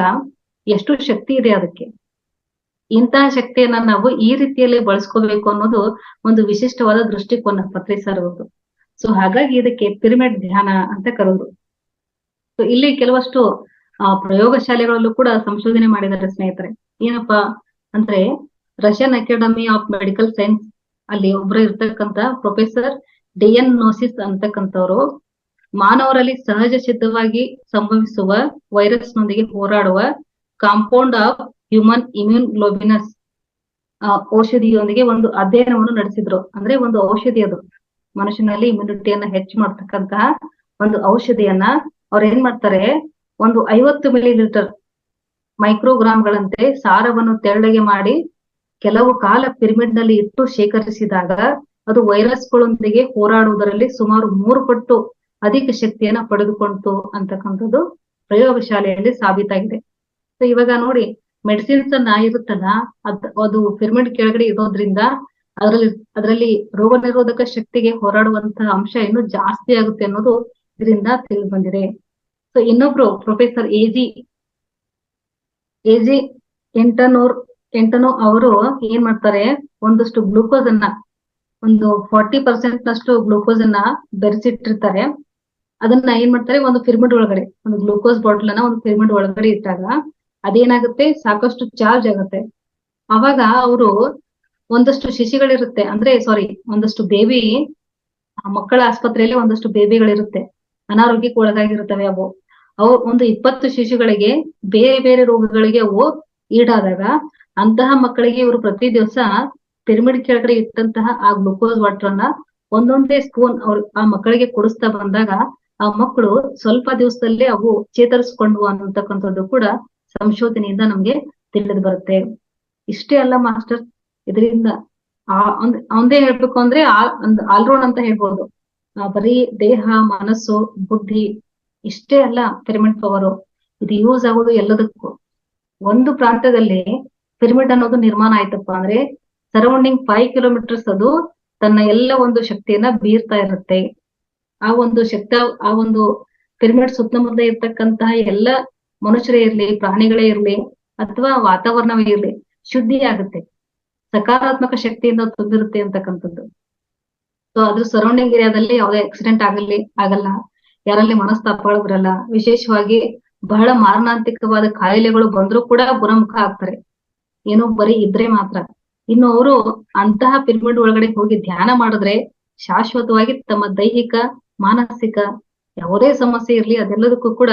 ಎಷ್ಟು ಶಕ್ತಿ ಇದೆ ಅದಕ್ಕೆ. ಇಂತಹ ಶಕ್ತಿಯನ್ನ ನಾವು ಈ ರೀತಿಯಲ್ಲಿ ಬಳಸ್ಕೋಬೇಕು ಅನ್ನೋದು ಒಂದು ವಿಶಿಷ್ಟವಾದ ದೃಷ್ಟಿಕೋನ ಪತ್ರಿ ಸರ್ ಅವ್ರದ್ದು. ಸೊ ಹಾಗಾಗಿ ಇದಕ್ಕೆ ಪಿರಮಿಡ್ ಧ್ಯಾನ ಅಂತ ಕರೋದು. ಸೊ ಇಲ್ಲಿ ಕೆಲವಷ್ಟು ಪ್ರಯೋಗಶಾಲೆಗಳಲ್ಲೂ ಕೂಡ ಸಂಶೋಧನೆ ಮಾಡಿದ್ದಾರೆ ಸ್ನೇಹಿತರೆ. ಏನಪ್ಪಾ ಅಂದ್ರೆ Russian academy of medical science ಅಲ್ಲಿ ಒಬ್ರು ಇರ್ತಕ್ಕಂತ ಪ್ರೊಫೆಸರ್ ಡಿಎನ್ ನೋಸಿಸ್ ಅಂತಕ್ಕಂಥವ್ರು ಮಾನವರಲ್ಲಿ ಸಹಜ ಸಿದ್ಧವಾಗಿ ಸಂಭವಿಸುವ ವೈರಸ್ ನೊಂದಿಗೆ ಹೋರಾಡುವ ಕಾಂಪೌಂಡ್ ಆಫ್ ಹ್ಯೂಮನ್ ಇಮ್ಯೂನ್ ಗ್ಲೋಬಿನಸ್ ಔಷಧಿಯೊಂದಿಗೆ ಒಂದು ಅಧ್ಯಯನವನ್ನು ನಡೆಸಿದ್ರು. ಅಂದ್ರೆ ಒಂದು ಔಷಧಿ, ಅದು ಮನುಷ್ಯನಲ್ಲಿ ಇಮ್ಯುನಿಟಿಯನ್ನ ಹೆಚ್ಚು ಮಾಡ್ತಕ್ಕಂತಹ ಒಂದು ಔಷಧಿಯನ್ನ ಅವ್ರು ಏನ್ ಮಾಡ್ತಾರೆ, ಒಂದು 50 ಮಿಲಿಲೀಟರ್ ಮೈಕ್ರೋಗ್ರಾಮ್ಗಳಂತೆ ಸಾರವನ್ನು ತೆಳ್ಳಗೆ ಮಾಡಿ ಕೆಲವು ಕಾಲ ಪಿರಮಿಡ್ ನಲ್ಲಿ ಇಟ್ಟು ಶೇಖರಿಸಿದಾಗ ಅದು ವೈರಸ್ಗಳೊಂದಿಗೆ ಹೋರಾಡುವುದರಲ್ಲಿ ಸುಮಾರು 3 ಪಟ್ಟು ಅಧಿಕ ಶಕ್ತಿಯನ್ನ ಪಡೆದುಕೊಂತು ಅಂತಕ್ಕಂಥದ್ದು ಪ್ರಯೋಗಶಾಲೆಯಲ್ಲಿ ಸಾಬೀತಾಗಿದೆ. ಸೊ ಇವಾಗ ನೋಡಿ, ಮೆಡಿಸಿನ್ಸ್ ಅನ್ನ ಇರುತ್ತಲ್ಲ ಅದು ಪಿರಮಿಡ್ ಕೆಳಗಡೆ ಇರೋದ್ರಿಂದ ಅದರಲ್ಲಿ ರೋಗ ನಿರೋಧಕ ಶಕ್ತಿಗೆ ಹೋರಾಡುವಂತಹ ಅಂಶ ಇನ್ನೂ ಜಾಸ್ತಿ ಆಗುತ್ತೆ ಅನ್ನೋದು ಇದರಿಂದ ತಿಳಿದು ಬಂದಿದೆ. ಸೊ ಇನ್ನೊಬ್ರು ಪ್ರೊಫೆಸರ್ ಎಜಿ ಎಂಟನೋ ಅವರು ಏನ್ ಮಾಡ್ತಾರೆ, ಒಂದಷ್ಟು ಗ್ಲೂಕೋಸ್ ಅನ್ನ, ಒಂದು 40% ನಷ್ಟು ಗ್ಲೂಕೋಸ್ ಅನ್ನ ಬೆರೆಸಿಟ್ಟಿರ್ತಾರೆ. ಅದನ್ನ ಏನ್ ಮಾಡ್ತಾರೆ, ಒಂದು ಪಿರಮಿಡ್ ಒಳಗಡೆ, ಒಂದು ಗ್ಲೂಕೋಸ್ ಬಾಟಲ್ ಅನ್ನ ಒಂದು ಪಿರಮಿಡ್ ಒಳಗಡೆ ಇಟ್ಟಾಗ ಅದೇನಾಗುತ್ತೆ, ಸಾಕಷ್ಟು ಚಾರ್ಜ್ ಆಗುತ್ತೆ. ಅವಾಗ ಅವರು ಒಂದಷ್ಟು ಶಿಶುಗಳಿರುತ್ತೆ, ಅಂದ್ರೆ ಸಾರಿ ಒಂದಷ್ಟು ಬೇಬಿ, ಮಕ್ಕಳ ಆಸ್ಪತ್ರೆಯಲ್ಲಿ ಒಂದಷ್ಟು ಬೇಬಿಗಳಿರುತ್ತೆ, ಅನಾರೋಗ್ಯಕ್ಕೆ ಒಳಗಾಗಿರುತ್ತವೆ ಅವು. ಅವು ಒಂದು 20 ಶಿಶುಗಳಿಗೆ ಬೇರೆ ಬೇರೆ ರೋಗಗಳಿಗೆ ಅವು ಈಡಾದಾಗ ಅಂತಹ ಮಕ್ಕಳಿಗೆ ಇವರು ಪ್ರತಿ ದಿವಸ ಪಿರಮಿಡ್ ಕೆಳಗಡೆ ಇಟ್ಟಂತಹ ಆ ಗ್ಲುಕೋಸ್ ವಾಟರ್ ಅನ್ನ ಒಂದೊಂದೇ ಸ್ಪೂನ್ ಆ ಮಕ್ಕಳಿಗೆ ಕುಡಿಸ್ತಾ ಬಂದಾಗ ಆ ಮಕ್ಕಳು ಸ್ವಲ್ಪ ದಿವಸದಲ್ಲೇ ಅವು ಚೇತರಿಸ್ಕೊಂಡು ಅನ್ನತಕ್ಕಂಥದ್ದು ಕೂಡ ಸಂಶೋಧನೆಯಿಂದ ನಮ್ಗೆ ತಿಳಿದು ಬರುತ್ತೆ. ಇಷ್ಟೇ ಅಲ್ಲ ಮಾಸ್ಟರ್, ಇದರಿಂದ ಒಂದೇ ಹೇಳ್ಬೇಕು ಅಂದ್ರೆ ಆಲ್ರೌಂಡ್ ಅಂತ ಹೇಳ್ಬೋದು. ಬರೀ ದೇಹ, ಮನಸ್ಸು, ಬುದ್ಧಿ ಇಷ್ಟೇ ಅಲ್ಲ ಪಿರಮಿಡ್ ಪವರು. ಇದು ಯೂಸ್ ಆಗೋದು ಎಲ್ಲದಕ್ಕೂ. ಒಂದು ಪ್ರಾಂತ್ಯದಲ್ಲಿ ಪಿರಮಿಡ್ ಅನ್ನೋದು ನಿರ್ಮಾಣ ಆಯ್ತಪ್ಪ ಅಂದ್ರೆ ಸರೌಂಡಿಂಗ್ 5 ಕಿಲೋಮೀಟರ್ಸ್ ಅದು ತನ್ನ ಎಲ್ಲ ಒಂದು ಶಕ್ತಿಯನ್ನ ಬೀರ್ತಾ ಇರುತ್ತೆ. ಆ ಒಂದು ಪಿರಮಿಡ್ ಸುತ್ತಮುತ್ತ ಇರ್ತಕ್ಕಂತಹ ಎಲ್ಲ ಮನುಷ್ಯರೇ ಇರ್ಲಿ, ಪ್ರಾಣಿಗಳೇ ಇರ್ಲಿ, ಅಥವಾ ವಾತಾವರಣವೇ ಇರ್ಲಿ, ಶುದ್ಧಿ ಆಗುತ್ತೆ, ಸಕಾರಾತ್ಮಕ ಶಕ್ತಿಯಿಂದ ತುಂಬಿರುತ್ತೆ ಅಂತಕ್ಕಂಥದ್ದು. ಸೊ ಅದ್ರ ಸರೌಂಡಿಂಗ್ ಏರಿಯಾದಲ್ಲಿ ಯಾವುದೇ ಆಕ್ಸಿಡೆಂಟ್ ಆಗಲ್ಲ, ಯಾರಲ್ಲಿ ಮನಸ್ತಾಪಗಳು ಬರಲ್ಲ. ವಿಶೇಷವಾಗಿ ಬಹಳ ಮಾರಣಾಂತಿಕವಾದ ಕಾಯಿಲೆಗಳು ಬಂದ್ರೂ ಕೂಡ ಗುಣಮುಖ ಆಗ್ತಾರೆ, ಏನೋ ಬರೀ ಇದ್ರೆ ಮಾತ್ರ. ಇನ್ನು ಅವರು ಅಂತಹ ಪಿರಮಿಡ್ ಒಳಗಡೆ ಹೋಗಿ ಧ್ಯಾನ ಮಾಡಿದ್ರೆ ಶಾಶ್ವತವಾಗಿ ತಮ್ಮ ದೈಹಿಕ, ಮಾನಸಿಕ ಯಾವುದೇ ಸಮಸ್ಯೆ ಇರ್ಲಿ ಅದೆಲ್ಲದಕ್ಕೂ ಕೂಡ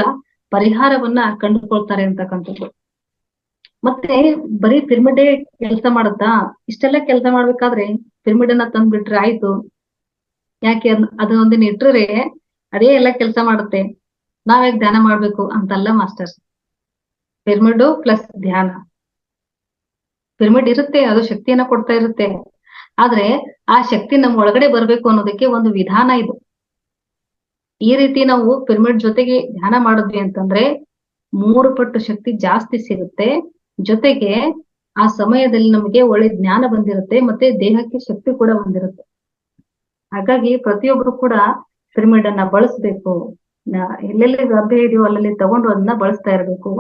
ಪರಿಹಾರವನ್ನ ಕಂಡುಕೊಳ್ತಾರೆ ಅಂತಕ್ಕಂಥದ್ದು. ಮತ್ತೆ ಬರೀ ಪಿರಮಿಡೇ ಕೆಲಸ ಮಾಡುತ್ತಾ? ಇಷ್ಟೆಲ್ಲ ಕೆಲಸ ಮಾಡ್ಬೇಕಾದ್ರೆ ಪಿರಮಿಡ್ ಅನ್ನ ತಂದ್ಬಿಟ್ರೆ ಆಯ್ತು, ಯಾಕೆ ಅದನ್ನೊಂದಿನ ಇಟ್ಟರೆ ಅದೇ ಎಲ್ಲ ಕೆಲಸ ಮಾಡುತ್ತೆ, ನಾವ್ಯಾಕೆ ಧ್ಯಾನ ಮಾಡ್ಬೇಕು ಅಂತಲ್ಲ ಮಾಸ್ಟರ್ಸ್. ಪಿರಮಿಡ್ ಪ್ಲಸ್ ಧ್ಯಾನ, ಪಿರಮಿಡ್ ಇರುತ್ತೆ, ಅದು ಶಕ್ತಿಯನ್ನ ಕೊಡ್ತಾ ಇರುತ್ತೆ, ಆದ್ರೆ ಆ ಶಕ್ತಿ ನಮ್ಮ ಒಳಗಡೆ ಬರ್ಬೇಕು ಅನ್ನೋದಕ್ಕೆ ಒಂದು ವಿಧಾನ ಇದು. ಈ ರೀತಿ ನಾವು ಪಿರಮಿಡ್ ಜೊತೆಗೆ ಧ್ಯಾನ ಮಾಡಿದ್ವಿ ಅಂತಂದ್ರೆ 3 ಪಟ್ಟು ಶಕ್ತಿ ಜಾಸ್ತಿ ಸಿಗುತ್ತೆ. ಜೊತೆಗೆ ಆ ಸಮಯದಲ್ಲಿ ನಮಗೆ ಒಳ್ಳೆ ಜ್ಞಾನ ಬಂದಿರುತ್ತೆ, ಮತ್ತೆ ದೇಹಕ್ಕೆ ಶಕ್ತಿ ಕೂಡ ಬಂದಿರುತ್ತೆ. ಹಾಗಾಗಿ ಪ್ರತಿಯೊಬ್ರು ಕೂಡ ಪಿರಮಿಡ್ ಅನ್ನ ಬಳಸ್ಬೇಕು. ಎಲ್ಲೆಲ್ಲಿ ಲಭ್ಯ ಇದೆಯೋ ಅಲ್ಲಲ್ಲಿ ತಗೊಂಡು ಅದನ್ನ ಬಳಸ್ತಾ ಇರ್ಬೇಕು.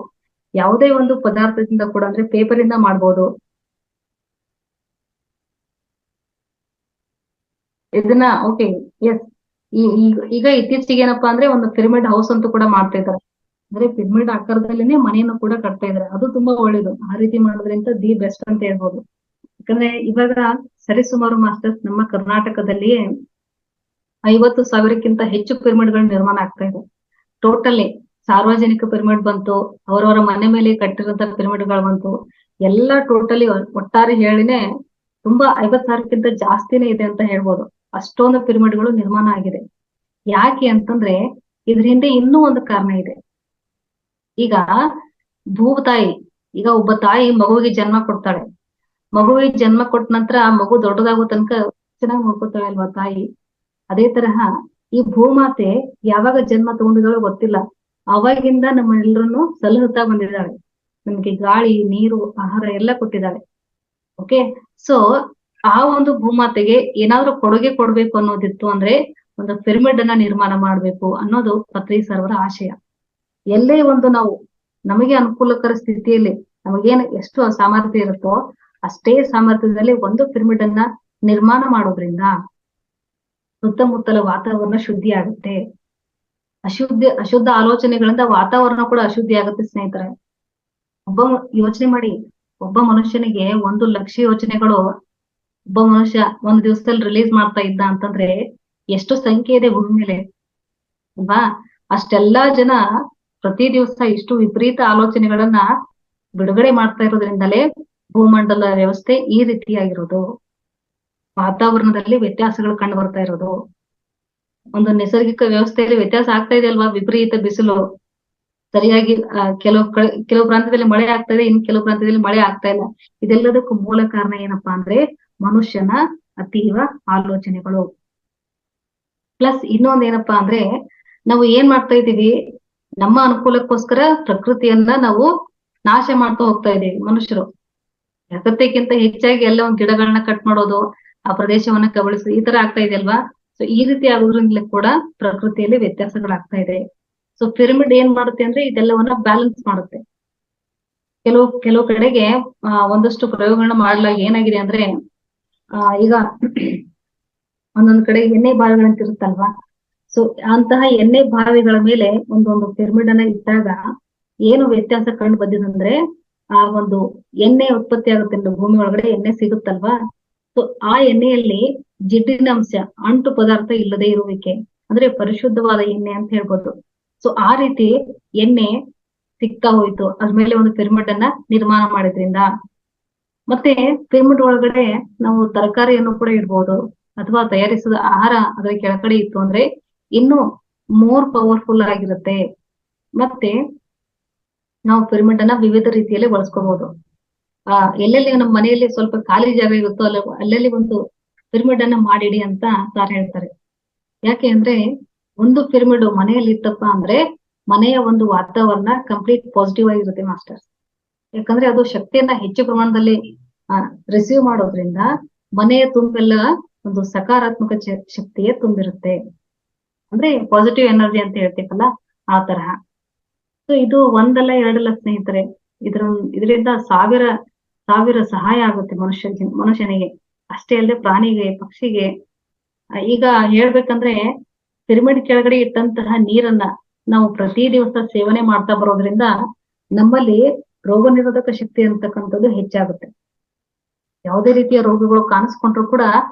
ಯಾವುದೇ ಒಂದು ಪದಾರ್ಥದಿಂದ ಕೂಡ, ಅಂದ್ರೆ ಪೇಪರ್ ಇಂದ ಮಾಡ್ಬೋದು ಇದನ್ನ. Okay, yes. ಈಗ ಇತ್ತೀಚೆಗೆ ಏನಪ್ಪಾ ಅಂದ್ರೆ ಒಂದು ಪಿರಮಿಡ್ ಹೌಸ್ ಅಂತೂ ಕೂಡ ಮಾಡ್ತಾ ಇದ್ದಾರೆ. ಅಂದ್ರೆ ಪಿರಮಿಡ್ ಆಕಾರದಲ್ಲಿನೇ ಮನೆಯನ್ನು ಕೂಡ ಕಟ್ತಾ ಇದ್ದಾರೆ. ಅದು ತುಂಬಾ ಒಳ್ಳೇದು. ಆ ರೀತಿ ಮಾಡೋದ್ರಿಂದ ದಿ ಬೆಸ್ಟ್ ಅಂತ ಹೇಳ್ಬೋದು. ಯಾಕಂದ್ರೆ ಇವಾಗ ಸರಿಸುಮಾರು ಮಾಸ್ಟರ್ಸ್ ನಮ್ಮ ಕರ್ನಾಟಕದಲ್ಲಿ 50,000ಕ್ಕಿಂತ ಹೆಚ್ಚು ಪಿರಮಿಡ್ಗಳು ನಿರ್ಮಾಣ ಆಗ್ತಾ ಇದೆ. ಟೋಟಲಿ ಸಾರ್ವಜನಿಕ ಪಿರಮಿಡ್ ಬಂತು, ಅವರವರ ಮನೆ ಮೇಲೆ ಕಟ್ಟಿರುವಂತ ಪಿರಮಿಡ್ಗಳು ಬಂತು, ಎಲ್ಲ ಟೋಟಲಿ ಒಟ್ಟಾರೆ ಹೇಳಿನೇ ತುಂಬಾ 50,000ಕ್ಕಿಂತ ಜಾಸ್ತಿನೇ ಇದೆ ಅಂತ ಹೇಳ್ಬೋದು. ಅಷ್ಟೊಂದು ಪಿರಮಿಡ್ಗಳು ನಿರ್ಮಾಣ ಆಗಿದೆ. ಯಾಕೆ ಅಂತಂದ್ರೆ ಇದ್ರ ಹಿಂದೆ ಇನ್ನೂ ಒಂದು ಕಾರಣ ಇದೆ. ಈಗ ಭೂತಾಯಿ, ಈಗ ಒಬ್ಬ ತಾಯಿ ಮಗುವಿಗೆ ಜನ್ಮ ಕೊಡ್ತಾಳೆ. ಮಗುವಿಗೆ ಜನ್ಮ ಕೊಟ್ಟ ನಂತರ ಆ ಮಗು ದೊಡ್ಡದಾಗೋ ತನಕ ಚೆನ್ನಾಗಿ ನೋಡ್ಕೊತಾಳೆ ಅಲ್ವಾ ತಾಯಿ. ಅದೇ ತರಹ ಈ ಭೂಮಾತೆ ಯಾವಾಗ ಜನ್ಮ ತಗೊಂಡಿದ್ದಾಳೋ ಗೊತ್ತಿಲ್ಲ, ಅವಾಗಿಂದ ನಮ್ಮೆಲ್ಲರನ್ನು ಸಲಹುತ್ತಾ ಬಂದಿದ್ದಾಳೆ. ನಮ್ಗೆ ಗಾಳಿ, ನೀರು, ಆಹಾರ ಎಲ್ಲ ಕೊಟ್ಟಿದ್ದಾಳೆ. ಓಕೆ, ಸೊ ಆ ಒಂದು ಭೂಮಾತೆಗೆ ಏನಾದ್ರೂ ಕೊಡುಗೆ ಕೊಡ್ಬೇಕು ಅನ್ನೋದಿತ್ತು ಅಂದ್ರೆ ಒಂದು ಪಿರಮಿಡ್ ಅನ್ನ ನಿರ್ಮಾಣ ಮಾಡ್ಬೇಕು ಅನ್ನೋದು ಪತ್ರಿ ಸರ್ವರ ಆಶಯ. ಎಲ್ಲೇ ಒಂದು ನಾವು ನಮಗೆ ಅನುಕೂಲಕರ ಸ್ಥಿತಿಯಲ್ಲಿ ನಮಗೇನು ಎಷ್ಟು ಸಾಮರ್ಥ್ಯ ಇರುತ್ತೋ ಅಷ್ಟೇ ಸಾಮರ್ಥ್ಯದಲ್ಲಿ ಒಂದು ಪಿರಮಿಡ್ ಅನ್ನ ನಿರ್ಮಾಣ ಮಾಡೋದ್ರಿಂದ ಸುತ್ತಮುತ್ತಲ ವಾತಾವರಣ ಶುದ್ಧಿ ಆಗುತ್ತೆ. ಅಶುದ್ಧ ಆಲೋಚನೆಗಳಿಂದ ವಾತಾವರಣ ಕೂಡ ಅಶುದ್ಧಿ ಆಗುತ್ತೆ ಸ್ನೇಹಿತರೆ. ಯೋಚನೆ ಮಾಡಿ, ಒಬ್ಬ ಮನುಷ್ಯನಿಗೆ 1 ಲಕ್ಷ ಯೋಚನೆಗಳು ಒಬ್ಬ ಮನುಷ್ಯ ಒಂದು ದಿವಸದಲ್ಲಿ ರಿಲೀಸ್ ಮಾಡ್ತಾ ಇದ್ದ ಅಂತಂದ್ರೆ ಎಷ್ಟು ಸಂಖ್ಯೆ ಇದೆ ಭೂಮಿ ಮೇಲೆ ಅಲ್ವಾ? ಅಷ್ಟೆಲ್ಲಾ ಜನ ಪ್ರತಿ ದಿವಸ ಇಷ್ಟು ವಿಪರೀತ ಆಲೋಚನೆಗಳನ್ನ ಬಿಡುಗಡೆ ಮಾಡ್ತಾ ಇರೋದ್ರಿಂದಲೇ ಭೂಮಂಡಲ ವ್ಯವಸ್ಥೆ ಈ ರೀತಿಯಾಗಿರೋದು, ವಾತಾವರಣದಲ್ಲಿ ವ್ಯತ್ಯಾಸಗಳು ಕಂಡು ಬರ್ತಾ ಇರೋದು. ಒಂದು ನೈಸರ್ಗಿಕ ವ್ಯವಸ್ಥೆಯಲ್ಲಿ ವ್ಯತ್ಯಾಸ ಆಗ್ತಾ ಇದೆ ಅಲ್ವಾ? ವಿಪರೀತ ಬಿಸಿಲು, ಸರಿಯಾಗಿ ಕೆಲವು ಪ್ರಾಂತ್ಯದಲ್ಲಿ ಮಳೆ ಆಗ್ತಾ ಇದೆ, ಇನ್ನು ಕೆಲವು ಪ್ರಾಂತ್ಯದಲ್ಲಿ ಮಳೆ ಆಗ್ತಾ ಇಲ್ಲ. ಇದೆಲ್ಲದಕ್ಕೂ ಮೂಲ ಕಾರಣ ಏನಪ್ಪಾ ಅಂದ್ರೆ ಮನುಷ್ಯನ ಅತೀವ ಆಲೋಚನೆಗಳು. ಪ್ಲಸ್ ಇನ್ನೊಂದೇನಪ್ಪಾ ಅಂದ್ರೆ ನಾವು ಏನ್ ಮಾಡ್ತಾ ಇದೀವಿ, ನಮ್ಮ ಅನುಕೂಲಕ್ಕೋಸ್ಕರ ಪ್ರಕೃತಿಯನ್ನ ನಾವು ನಾಶ ಮಾಡ್ತಾ ಹೋಗ್ತಾ ಇದೀವಿ ಮನುಷ್ಯರು. ಅಗತ್ಯಕ್ಕಿಂತ ಹೆಚ್ಚಾಗಿ ಎಲ್ಲ ಒಂದ್ ಗಿಡಗಳನ್ನ ಕಟ್ ಮಾಡೋದು, ಆ ಪ್ರದೇಶವನ್ನ ಕಬಳಿಸೋದು, ಈ ತರ ಆಗ್ತಾ ಇದೆ ಅಲ್ವಾ? ಸೊ ಈ ರೀತಿ ಆಗೋದ್ರಿಂದಲೇ ಕೂಡ ಪ್ರಕೃತಿಯಲ್ಲಿ ವ್ಯತ್ಯಾಸಗಳಾಗ್ತಾ ಇದೆ. ಸೊ ಪಿರಮಿಡ್ ಏನ್ ಮಾಡುತ್ತೆ ಅಂದ್ರೆ ಇದೆಲ್ಲವನ್ನ ಬ್ಯಾಲೆನ್ಸ್ ಮಾಡುತ್ತೆ. ಕೆಲವು ಕಡೆಗೆ ಒಂದಷ್ಟು ಪ್ರಯೋಗಗಳನ್ನ ಮಾಡ್ಲಾಗ ಏನಾಗಿದೆ ಅಂದ್ರೆ ಈಗ ಒಂದೊಂದ್ ಕಡೆ ಎಣ್ಣೆ ಬಾವಿಗಳಂತ ಇರುತ್ತಲ್ವಾ? ಸೊ ಅಂತಹ ಎಣ್ಣೆ ಬಾವಿಗಳ ಮೇಲೆ ಒಂದೊಂದು ಪಿರಮಿಡ್ ಅನ್ನ ಇಟ್ಟಾಗ ಏನು ವ್ಯತ್ಯಾಸ ಕಂಡು ಬಂದಿದಂದ್ರೆ ಆ ಒಂದು ಎಣ್ಣೆ ಉತ್ಪತ್ತಿ ಆಗುತ್ತೆ, ಭೂಮಿ ಒಳಗಡೆ ಎಣ್ಣೆ ಸಿಗುತ್ತಲ್ವಾ, ಸೊ ಆ ಎಣ್ಣೆಯಲ್ಲಿ ಜಿಡ್ಡಿನ ಅಂಶ, ಅಂಟು ಪದಾರ್ಥ ಇಲ್ಲದೆ ಇರುವಿಕೆ, ಅಂದ್ರೆ ಪರಿಶುದ್ಧವಾದ ಎಣ್ಣೆ ಅಂತ ಹೇಳ್ಬೋದು. ಸೊ ಆ ರೀತಿ ಎಣ್ಣೆ ಸಿಗ್ತಾ ಹೋಯ್ತು ಅದ್ಮೇಲೆ ಒಂದು ಪಿರಮಿಡ್ ಅನ್ನ ನಿರ್ಮಾಣ ಮಾಡಿದ್ರಿಂದ. ಮತ್ತೆ ಪಿರಮಿಡ್ ಒಳಗಡೆ ನಾವು ತರಕಾರಿಯನ್ನು ಕೂಡ ಇಡ್ಬೋದು, ಅಥವಾ ತಯಾರಿಸಿದ ಆಹಾರ ಅದರ ಕೆಳಗಡೆ ಇತ್ತು ಅಂದ್ರೆ ಇನ್ನು ಮೋರ್ ಪವರ್ಫುಲ್ ಆಗಿರುತ್ತೆ. ಮತ್ತೆ ನಾವು ಪಿರಮಿಡ್ ಅನ್ನ ವಿವಿಧ ರೀತಿಯಲ್ಲಿ ಬಳಸ್ಕೋಬಹುದು. ಎಲ್ಲೆಲ್ಲಿ ನಮ್ಮ ಮನೆಯಲ್ಲಿ ಸ್ವಲ್ಪ ಖಾಲಿ ಜಾಗ ಇರುತ್ತೋ ಅಲ್ಲಲ್ಲಿ ಒಂದು ಪಿರಮಿಡ್ ಅನ್ನ ಮಾಡಿಡಿ ಅಂತ ಸಾರ್ ಹೇಳ್ತಾರೆ. ಯಾಕೆ ಅಂದ್ರೆ ಒಂದು ಪಿರಮಿಡ್ ಮನೆಯಲ್ಲಿ ಇತ್ತಪ್ಪ ಅಂದ್ರೆ ಮನೆಯ ಒಂದು ವಾತಾವರಣ ಕಂಪ್ಲೀಟ್ ಪಾಸಿಟಿವ್ ಆಗಿರುತ್ತೆ ಮಾಸ್ಟರ್ಸ್. ಯಾಕಂದ್ರೆ ಅದು ಶಕ್ತಿಯನ್ನ ಹೆಚ್ಚು ಪ್ರಮಾಣದಲ್ಲಿ ರಿಸೀವ್ ಮಾಡೋದ್ರಿಂದ ಮನೆಯ ತುಂಬೆಲ್ಲ ಒಂದು ಸಕಾರಾತ್ಮಕ ಶಕ್ತಿಯೇ ತುಂಬಿರುತ್ತೆ, ಅಂದ್ರೆ ಪಾಸಿಟಿವ್ ಎನರ್ಜಿ ಅಂತ ಹೇಳ್ತೀವಲ್ಲ ಆ ತರಹ. ಸೊ ಇದು ಒಂದಲ್ಲ ಎರಡಲ್ಲ ಸ್ನೇಹಿತರೆ, ಇದರಿಂದ ಸಾವಿರ ಸಹಾಯ ಆಗುತ್ತೆ ಮನುಷ್ಯನಿಗೆ, ಅಷ್ಟೇ ಅಲ್ಲದೆ ಪ್ರಾಣಿಗೆ, ಪಕ್ಷಿಗೆ. ಈಗ ಹೇಳ್ಬೇಕಂದ್ರೆ ಪಿರಮಿಡ್ ಕೆಳಗಡೆ ಇಟ್ಟಂತಹ ನೀರನ್ನ ನಾವು ಪ್ರತಿ ದಿವಸ ಸೇವನೆ ಮಾಡ್ತಾ ಬರೋದ್ರಿಂದ ನಮ್ಮಲ್ಲಿ ರೋಗ ನಿರೋಧಕ ಶಕ್ತಿ ಅಂತಕ್ಕಂಥದ್ದು ಹೆಚ್ಚಾಗುತ್ತೆ. ಯಾವುದೇ ರೀತಿಯ ರೋಗಗಳು ಕಾಣಿಸ್ಕೊಂಡ್ರು ಕೂಡ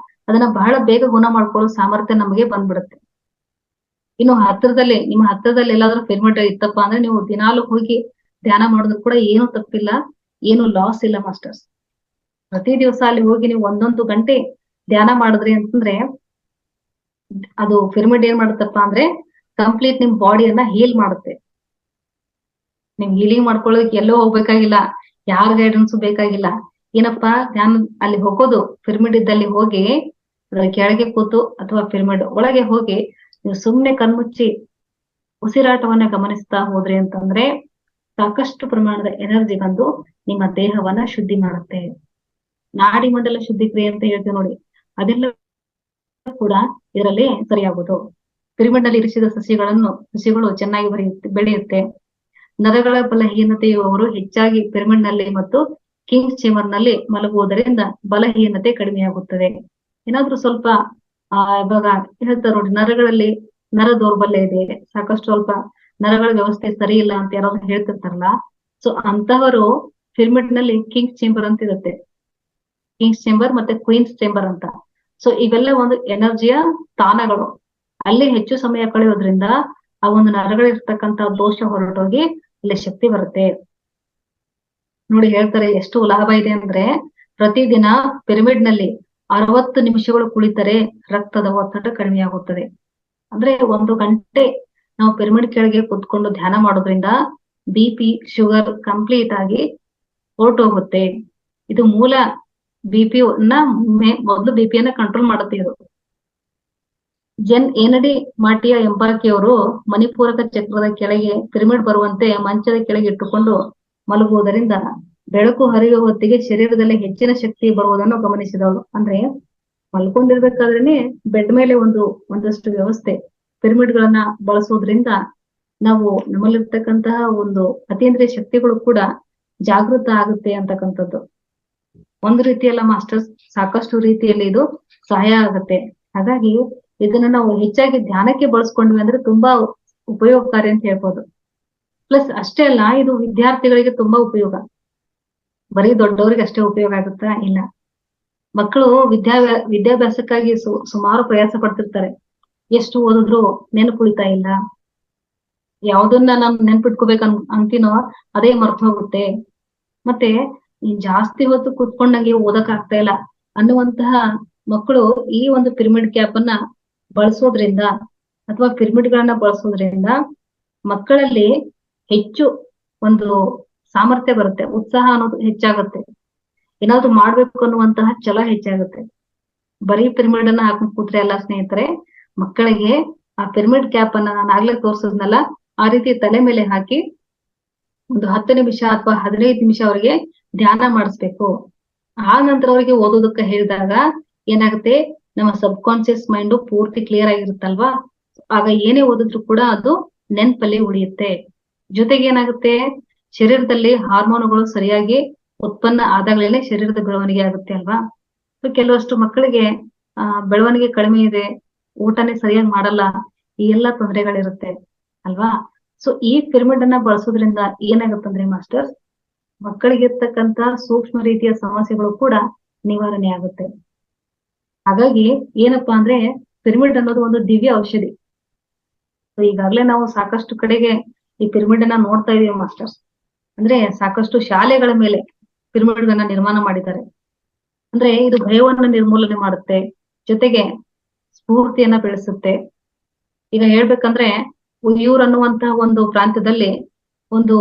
ಅದನ್ನ ಬಹಳ ಬೇಗ ಗುಣ ಮಾಡ್ಕೊಳ್ಳೋ ಸಾಮರ್ಥ್ಯ ನಮಗೆ ಬಂದ್ಬಿಡುತ್ತೆ. ಇನ್ನು ನಿಮ್ಮ ಹತ್ರದಲ್ಲಿ ಎಲ್ಲಾದ್ರೂ ಪಿರಮಿಡ್ ಇತ್ತಪ್ಪ ಅಂದ್ರೆ ನೀವು ದಿನಾಲು ಹೋಗಿ ಧ್ಯಾನ ಮಾಡೋದಕ್ಕೆ ಕೂಡ ಏನು ತಪ್ಪಿಲ್ಲ, ಏನು ಲಾಸ್ ಇಲ್ಲ ಮಾಸ್ಟರ್ಸ್. ಪ್ರತಿ ದಿವಸ ಅಲ್ಲಿ ಹೋಗಿ ನೀವು 1 ಗಂಟೆ ಧ್ಯಾನ ಮಾಡಿದ್ರಿ ಅಂತಂದ್ರೆ ಅದು ಪಿರಮಿಡ್ ಏನ್ ಮಾಡುತ್ತಪ್ಪ ಅಂದ್ರೆ ಕಂಪ್ಲೀಟ್ ನಿಮ್ ಬಾಡಿಯನ್ನ ಹೀಲ್ ಮಾಡುತ್ತೆ. ನಿಮ್ ಹೀಲಿಂಗ್ ಮಾಡ್ಕೊಳ್ಳೋದಕ್ಕೆ ಎಲ್ಲೋ ಹೋಗ್ಬೇಕಾಗಿಲ್ಲ, ಯಾರ ಗೈಡೆನ್ಸ್ ಬೇಕಾಗಿಲ್ಲ. ಏನಪ್ಪಾ ಧ್ಯಾನ ಅಲ್ಲಿ ಹೋಗೋದು, ಪಿರಮಿಡ್ ಇದ್ದಲ್ಲಿ ಹೋಗಿ ಅದರ ಕೆಳಗೆ ಕೂತು ಅಥವಾ ಪಿರಮಿಡ್ ಒಳಗೆ ಹೋಗಿ ನೀವು ಸುಮ್ನೆ ಕಣ್ಮುಚ್ಚಿ ಉಸಿರಾಟವನ್ನ ಗಮನಿಸ್ತಾ ಹೋದ್ರಿ ಅಂತಂದ್ರೆ ಸಾಕಷ್ಟು ಪ್ರಮಾಣದ ಎನರ್ಜಿ ಬಂದು ನಿಮ್ಮ ದೇಹವನ್ನ ಶುದ್ಧಿ ಮಾಡುತ್ತೆ. ನಾಡಿ ಮಂಡಲ ಶುದ್ಧಿ ಕ್ರಿಯೆ ಅಂತ ಹೇಳ್ತೀವಿ ನೋಡಿ, ಅದೆಲ್ಲ ಕೂಡ ಇದರಲ್ಲಿ ಸರಿಯಾಗುವುದು. ಪಿರಮಿಡ್ ನಲ್ಲಿ ಇರಿಸಿದ ಸಸಿಗಳು ಚೆನ್ನಾಗಿ ಬೆಳೆಯುತ್ತೆ. ನರಗಳ ಬಲಹೀನತೆಯುವವರು ಹೆಚ್ಚಾಗಿ ಪಿರಮಿಡ್ ನಲ್ಲಿ ಮತ್ತು ಕಿಂಗ್ಸ್ ಚೇಂಬರ್ ನಲ್ಲಿ ಮಲಗುವುದರಿಂದ ಬಲಹೀನತೆ ಕಡಿಮೆಯಾಗುತ್ತದೆ. ಏನಾದ್ರೂ ಸ್ವಲ್ಪ ಇವಾಗ ಹೇಳ್ತಾರೆ ನೋಡಿ, ನರಗಳಲ್ಲಿ ನರ ದೌರ್ಬಲ್ಯ ಇದೆ, ಸಾಕಷ್ಟು ಸ್ವಲ್ಪ ನರಗಳ ವ್ಯವಸ್ಥೆ ಸರಿ ಇಲ್ಲ ಅಂತ ಯಾರಾದ್ರೂ ಹೇಳ್ತಿರ್ತಾರಲ್ಲ, ಸೊ ಅಂತವರು ಪಿರಮಿಡ್ ನಲ್ಲಿ ಕಿಂಗ್ಸ್ ಚೇಂಬರ್ ಅಂತ ಇರುತ್ತೆ, ಕಿಂಗ್ಸ್ ಚೇಂಬರ್ ಮತ್ತೆ ಕ್ವೀನ್ಸ್ ಚೇಂಬರ್ ಅಂತ. ಸೊ ಇವೆಲ್ಲ ಒಂದು ಎನರ್ಜಿಯ ಸ್ಥಾನಗಳು. ಅಲ್ಲಿ ಹೆಚ್ಚು ಸಮಯ ಕಳೆಯೋದ್ರಿಂದ ಆ ಒಂದು ನರಗಳಿರ್ತಕ್ಕಂತ ದೋಷ ಹೊರಟೋಗಿ ಇಲ್ಲಿ ಶಕ್ತಿ ಬರುತ್ತೆ. ನೋಡಿ ಹೇಳ್ತಾರೆ ಎಷ್ಟು ಲಾಭ ಇದೆ ಅಂದ್ರೆ, ಪ್ರತಿದಿನ ಪಿರಮಿಡ್ ನಲ್ಲಿ 60 ನಿಮಿಷಗಳು ಕುಳಿತರೆ ರಕ್ತದ ಒತ್ತಡ ಕಡಿಮೆ ಆಗುತ್ತದೆ. ಅಂದ್ರೆ 1 ಗಂಟೆ ನಾವು ಪಿರಮಿಡ್ ಕೆಳಗೆ ಕುತ್ಕೊಂಡು ಧ್ಯಾನ ಮಾಡೋದ್ರಿಂದ BP ಶುಗರ್ ಕಂಪ್ಲೀಟ್ ಆಗಿ ಹೊರಟೋಗುತ್ತೆ. ಇದು ಮೂಲ ಮೊದಲು ಬಿಪಿಯನ್ನ ಕಂಟ್ರೋಲ್ ಮಾಡುತ್ತೆ ಇದು. ಏನಡಿ ಮಾಟಿಯ ಎಂಬಾಕಿಯವರು ಮಣಿಪೂರಕ ಚಕ್ರದ ಕೆಳಗೆ ಪಿರಮಿಡ್ ಬರುವಂತೆ ಮಂಚದ ಕೆಳಗೆ ಇಟ್ಟುಕೊಂಡು ಮಲಗುವುದರಿಂದ ಬೆಳಕು ಹರಿಯುವ ಹೊತ್ತಿಗೆ ಶರೀರದಲ್ಲಿ ಹೆಚ್ಚಿನ ಶಕ್ತಿ ಬರುವುದನ್ನು ಗಮನಿಸಿದವರು. ಅಂದ್ರೆ ಮಲ್ಕೊಂಡಿರ್ಬೇಕಾದ್ರೇನೆ ಬೆಡ್ ಮೇಲೆ ಒಂದಷ್ಟು ವ್ಯವಸ್ಥೆ ಪಿರಮಿಡ್ ಗಳನ್ನ ಬಳಸೋದ್ರಿಂದ ನಾವು ನಮ್ಮಲ್ಲಿರ್ತಕ್ಕಂತಹ ಒಂದು ಅತೀಂದ್ರಿಯ ಶಕ್ತಿಗಳು ಕೂಡ ಜಾಗೃತ ಆಗುತ್ತೆ ಅಂತಕ್ಕಂಥದ್ದು. ಒಂದು ರೀತಿಯಲ್ಲ ಮಾಸ್ಟರ್ಸ್, ಸಾಕಷ್ಟು ರೀತಿಯಲ್ಲಿ ಇದು ಸಹಾಯ ಆಗುತ್ತೆ. ಹಾಗಾಗಿ ಇದನ್ನ ನಾವು ಹೆಚ್ಚಾಗಿ ಧ್ಯಾನಕ್ಕೆ ಬಳಸ್ಕೊಂಡ್ವಿ ಅಂದ್ರೆ ತುಂಬಾ ಉಪಯೋಗಕಾರಿ ಅಂತ ಹೇಳ್ಬೋದು. ಪ್ಲಸ್ ಅಷ್ಟೇ ಅಲ್ಲ, ಇದು ವಿದ್ಯಾರ್ಥಿಗಳಿಗೆ ತುಂಬಾ ಉಪಯೋಗ. ಬರೀ ದೊಡ್ಡವರಿಗೆ ಅಷ್ಟೇ ಉಪಯೋಗ ಆಗುತ್ತಾ? ಇಲ್ಲ. ಮಕ್ಕಳು ವಿದ್ಯಾಭ್ಯಾಸಕ್ಕಾಗಿ ಸುಮಾರು ಪ್ರಯಾಸ ಪಡ್ತಿರ್ತಾರೆ. ಎಷ್ಟು ಓದಿದ್ರು ನೆನಪುಳಿತಾ ಇಲ್ಲ. ಯಾವ್ದನ್ನ ನಾನ್ ನೆನ್ಪಿಟ್ಕೋಬೇಕು ಅಂತೀನೋ ಅದೇ ಮರ್ತು ಹೋಗುತ್ತೆ. ಮತ್ತೆ ಜಾಸ್ತಿ ಹೊತ್ತು ಕೂತ್ಕೊಂಡಂಗೆ ಓದಕ್ ಆಗ್ತಾ ಇಲ್ಲ ಅನ್ನುವಂತಹ ಮಕ್ಕಳು ಈ ಒಂದು ಪಿರಮಿಡ್ ಕ್ಯಾಪ್ ಅನ್ನ ಬಳಸೋದ್ರಿಂದ ಅಥವಾ ಪಿರಮಿಡ್ ಗಳನ್ನ ಬಳಸೋದ್ರಿಂದ ಮಕ್ಕಳಲ್ಲಿ ಹೆಚ್ಚು ಒಂದು ಸಾಮರ್ಥ್ಯ ಬರುತ್ತೆ, ಉತ್ಸಾಹ ಅನ್ನೋದು ಹೆಚ್ಚಾಗುತ್ತೆ, ಏನಾದ್ರು ಮಾಡ್ಬೇಕು ಅನ್ನುವಂತಹ ಛಲ ಹೆಚ್ಚಾಗುತ್ತೆ. ಬರೀ ಪಿರಮಿಡ್ ಅನ್ನ ಹಾಕೊಂಡ್ ಕೂತ್ರೆ ಅಲ್ಲ ಸ್ನೇಹಿತರೆ, ಮಕ್ಕಳಿಗೆ ಆ ಪಿರಮಿಡ್ ಕ್ಯಾಪ್ ಅನ್ನ ನಾನು ಆಗ್ಲೇ ತೋರ್ಸದ್ನಲ್ಲ ಆ ರೀತಿ ತಲೆ ಮೇಲೆ ಹಾಕಿ ಒಂದು 10 ನಿಮಿಷ ಅಥವಾ 15 ನಿಮಿಷ ಅವರಿಗೆ ಧ್ಯಾನ ಮಾಡಿಸ್ಬೇಕು. ಆ ನಂತರ ಅವರಿಗೆ ಓದೋದಕ್ಕೆ ಹೇಳಿದಾಗ ಏನಾಗುತ್ತೆ, ನಮ್ಮ ಸಬ್ ಕಾನ್ಶಿಯಸ್ ಮೈಂಡ್ ಪೂರ್ತಿ ಕ್ಲಿಯರ್ ಆಗಿರುತ್ತಲ್ವಾ, ಆಗ ಏನೇ ಓದಿದ್ರು ಕೂಡ ಅದು ನೆನ್ಪಲ್ಲಿ ಉಳಿಯುತ್ತೆ. ಜೊತೆಗೆ ಏನಾಗುತ್ತೆ, ಶರೀರದಲ್ಲಿ ಹಾರ್ಮೋನುಗಳು ಸರಿಯಾಗಿ ಉತ್ಪನ್ನ ಆದಾಗಲೇ ಶರೀರದ ಬೆಳವಣಿಗೆ ಆಗುತ್ತೆ ಅಲ್ವಾ. ಕೆಲವಷ್ಟು ಮಕ್ಕಳಿಗೆ ಬೆಳವಣಿಗೆ ಕಡಿಮೆ ಇದೆ, ಊಟನೇ ಸರಿಯಾಗಿ ಮಾಡಲ್ಲ, ಈ ಎಲ್ಲಾ ತೊಂದರೆಗಳಿರುತ್ತೆ ಅಲ್ವಾ. ಸೊ ಈ ಪಿರಮಿಡ್ ಅನ್ನ ಬಳಸೋದ್ರಿಂದ ಏನಾಗುತ್ತಂದ್ರೆ ಮಾಸ್ಟರ್ಸ್, ಮಕ್ಕಳಿಗಿರ್ತಕ್ಕಂತ ಸೂಕ್ಷ್ಮ ರೀತಿಯ ಸಮಸ್ಯೆಗಳು ಕೂಡ ನಿವಾರಣೆ ಆಗುತ್ತೆ. ಹಾಗಾಗಿ ಏನಪ್ಪಾ ಅಂದ್ರೆ ಪಿರಮಿಡ್ ಅನ್ನೋದು ಒಂದು ದಿವ್ಯ ಔಷಧಿ. ಈಗಾಗಲೇ ನಾವು ಸಾಕಷ್ಟು ಕಡೆಗೆ ಈ ಪಿರಮಿಡ್ ಅನ್ನ ನೋಡ್ತಾ ಇದೀವಿ ಮಾಸ್ಟರ್ಸ್. ಅಂದ್ರೆ ಸಾಕಷ್ಟು ಶಾಲೆಗಳ ಮೇಲೆ ಪಿರಮಿಡ್ ಅನ್ನ ನಿರ್ಮಾಣ ಮಾಡಿದ್ದಾರೆ. ಅಂದ್ರೆ ಇದು ಭಯವನ್ನ ನಿರ್ಮೂಲನೆ ಮಾಡುತ್ತೆ, ಜೊತೆಗೆ ಸ್ಫೂರ್ತಿಯನ್ನ ಬೆಳೆಸುತ್ತೆ. ಈಗ ಹೇಳ್ಬೇಕಂದ್ರೆ ಉಯ್ಯೂರ್ ಅನ್ನುವಂತಹ ಒಂದು ಪ್ರಾಂತ್ಯದಲ್ಲಿ ಒಂದು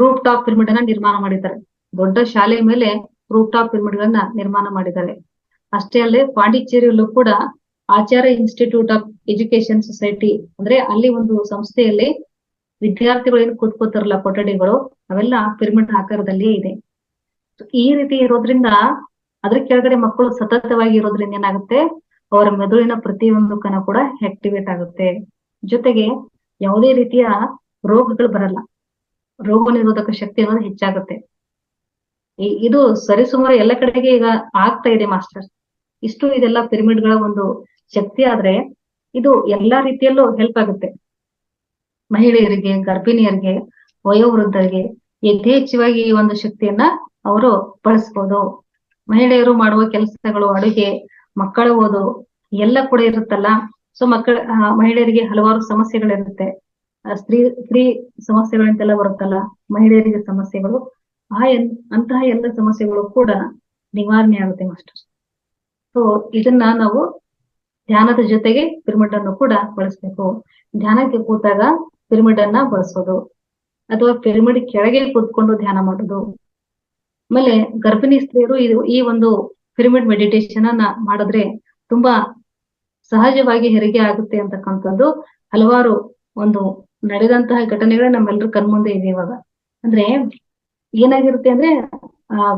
ರೂಫ್ ಟಾಪ್ ಪಿರಮಿಡ್ ಅನ್ನ ನಿರ್ಮಾಣ ಮಾಡಿದ್ದಾರೆ. ದೊಡ್ಡ ಶಾಲೆಯ ಮೇಲೆ ರೂಫ್ ಟಾಪ್ ಪಿರಮಿಡ್ ಗಳನ್ನ ನಿರ್ಮಾಣ ಮಾಡಿದ್ದಾರೆ. ಅಷ್ಟೇ ಅಲ್ಲದೆ ಪಾಂಡಿಚೇರಿಯಲ್ಲೂ ಕೂಡ ಆಚಾರ್ಯ ಇನ್ಸ್ಟಿಟ್ಯೂಟ್ ಆಫ್ ಎಜುಕೇಶನ್ ಸೊಸೈಟಿ, ಅಂದ್ರೆ ಅಲ್ಲಿ ಒಂದು ಸಂಸ್ಥೆಯಲ್ಲಿ ವಿದ್ಯಾರ್ಥಿಗಳು ಏನು ಕೂತ್ಕೋತಾರಲ್ಲ ಕೊಠಡಿಗಳು, ಅವೆಲ್ಲ ಪಿರಮಿಡ್ ಆಕಾರದಲ್ಲಿಯೇ ಇದೆ. ಈ ರೀತಿ ಇರೋದ್ರಿಂದ ಅದ್ರ ಕೆಳಗಡೆ ಮಕ್ಕಳು ಸತತವಾಗಿ ಇರೋದ್ರಿಂದ ಏನಾಗುತ್ತೆ, ಅವರ ಮೆದುಳಿನ ಪ್ರತಿಯೊಂದು ಕಣ ಕೂಡ ಆಕ್ಟಿವೇಟ್ ಆಗುತ್ತೆ. ಜೊತೆಗೆ ಯಾವುದೇ ರೀತಿಯ ರೋಗಗಳು ಬರಲ್ಲ, ರೋಗ ನಿರೋಧಕ ಶಕ್ತಿ ಅನ್ನೋದು ಹೆಚ್ಚಾಗುತ್ತೆ. ಇದು ಸರಿಸುಮಾರು ಎಲ್ಲ ಕಡೆಗೆ ಈಗ ಆಗ್ತಾ ಇದೆ ಮಾಸ್ಟರ್. ಇಷ್ಟು ಇದೆಲ್ಲ ಪಿರಮಿಡ್ ಗಳ ಒಂದು ಶಕ್ತಿ ಆದ್ರೆ ಇದು ಎಲ್ಲಾ ರೀತಿಯಲ್ಲೂ ಹೆಲ್ಪ್ ಆಗುತ್ತೆ. ಮಹಿಳೆಯರಿಗೆ, ಗರ್ಭಿಣಿಯರಿಗೆ, ವಯೋವೃದ್ಧರಿಗೆ ಯಥೇಚ್ಛವಾಗಿ ಈ ಒಂದು ಶಕ್ತಿಯನ್ನ ಅವರು ಬಳಸ್ಬೋದು. ಮಹಿಳೆಯರು ಮಾಡುವ ಕೆಲಸಗಳು, ಅಡುಗೆ, ಮಕ್ಕಳ ಓದು ಎಲ್ಲ ಕೂಡ ಇರುತ್ತಲ್ಲ. ಸೊ ಮಹಿಳೆಯರಿಗೆ ಹಲವಾರು ಸಮಸ್ಯೆಗಳಿರುತ್ತೆ. ಸ್ತ್ರೀ ಸಮಸ್ಯೆಗಳಂತೆಲ್ಲ ಬರುತ್ತಲ್ಲ, ಮಹಿಳೆಯರಿಗೆ ಸಮಸ್ಯೆಗಳು, ಅಂತಹ ಎಲ್ಲ ಸಮಸ್ಯೆಗಳು ಕೂಡ ನಿವಾರಣೆ ಆಗುತ್ತೆ ಮಾಸ್ಟರ್. ಸೊ ಇದನ್ನ ನಾವು ಧ್ಯಾನದ ಜೊತೆಗೆ ಪಿರಮಿಡ್ ಅನ್ನು ಕೂಡ ಬಳಸ್ಬೇಕು. ಧ್ಯಾನಕ್ಕೆ ಕೂತಾಗ ಪಿರಮಿಡ್ ಅನ್ನ ಬಳಸೋದು, ಅಥವಾ ಪಿರಮಿಡ್ ಕೆಳಗೆ ಕೂತ್ಕೊಂಡು ಧ್ಯಾನ ಮಾಡೋದು. ಆಮೇಲೆ ಗರ್ಭಿಣಿ ಸ್ತ್ರೀಯರು ಈ ಒಂದು ಪಿರಮಿಡ್ ಮೆಡಿಟೇಷನ್ ಅನ್ನ ಮಾಡಿದ್ರೆ ತುಂಬಾ ಸಹಜವಾಗಿ ಹೆರಿಗೆ ಆಗುತ್ತೆ ಅಂತಕ್ಕಂಥದ್ದು ಹಲವಾರು ಒಂದು ನಡೆದಂತಹ ಘಟನೆಗಳೇ ನಮ್ಮೆಲ್ಲರೂ ಕಣ್ಮುಂದೆ ಇದೆ ಇವಾಗ. ಅಂದ್ರೆ ಏನಾಗಿರುತ್ತೆ ಅಂದ್ರೆ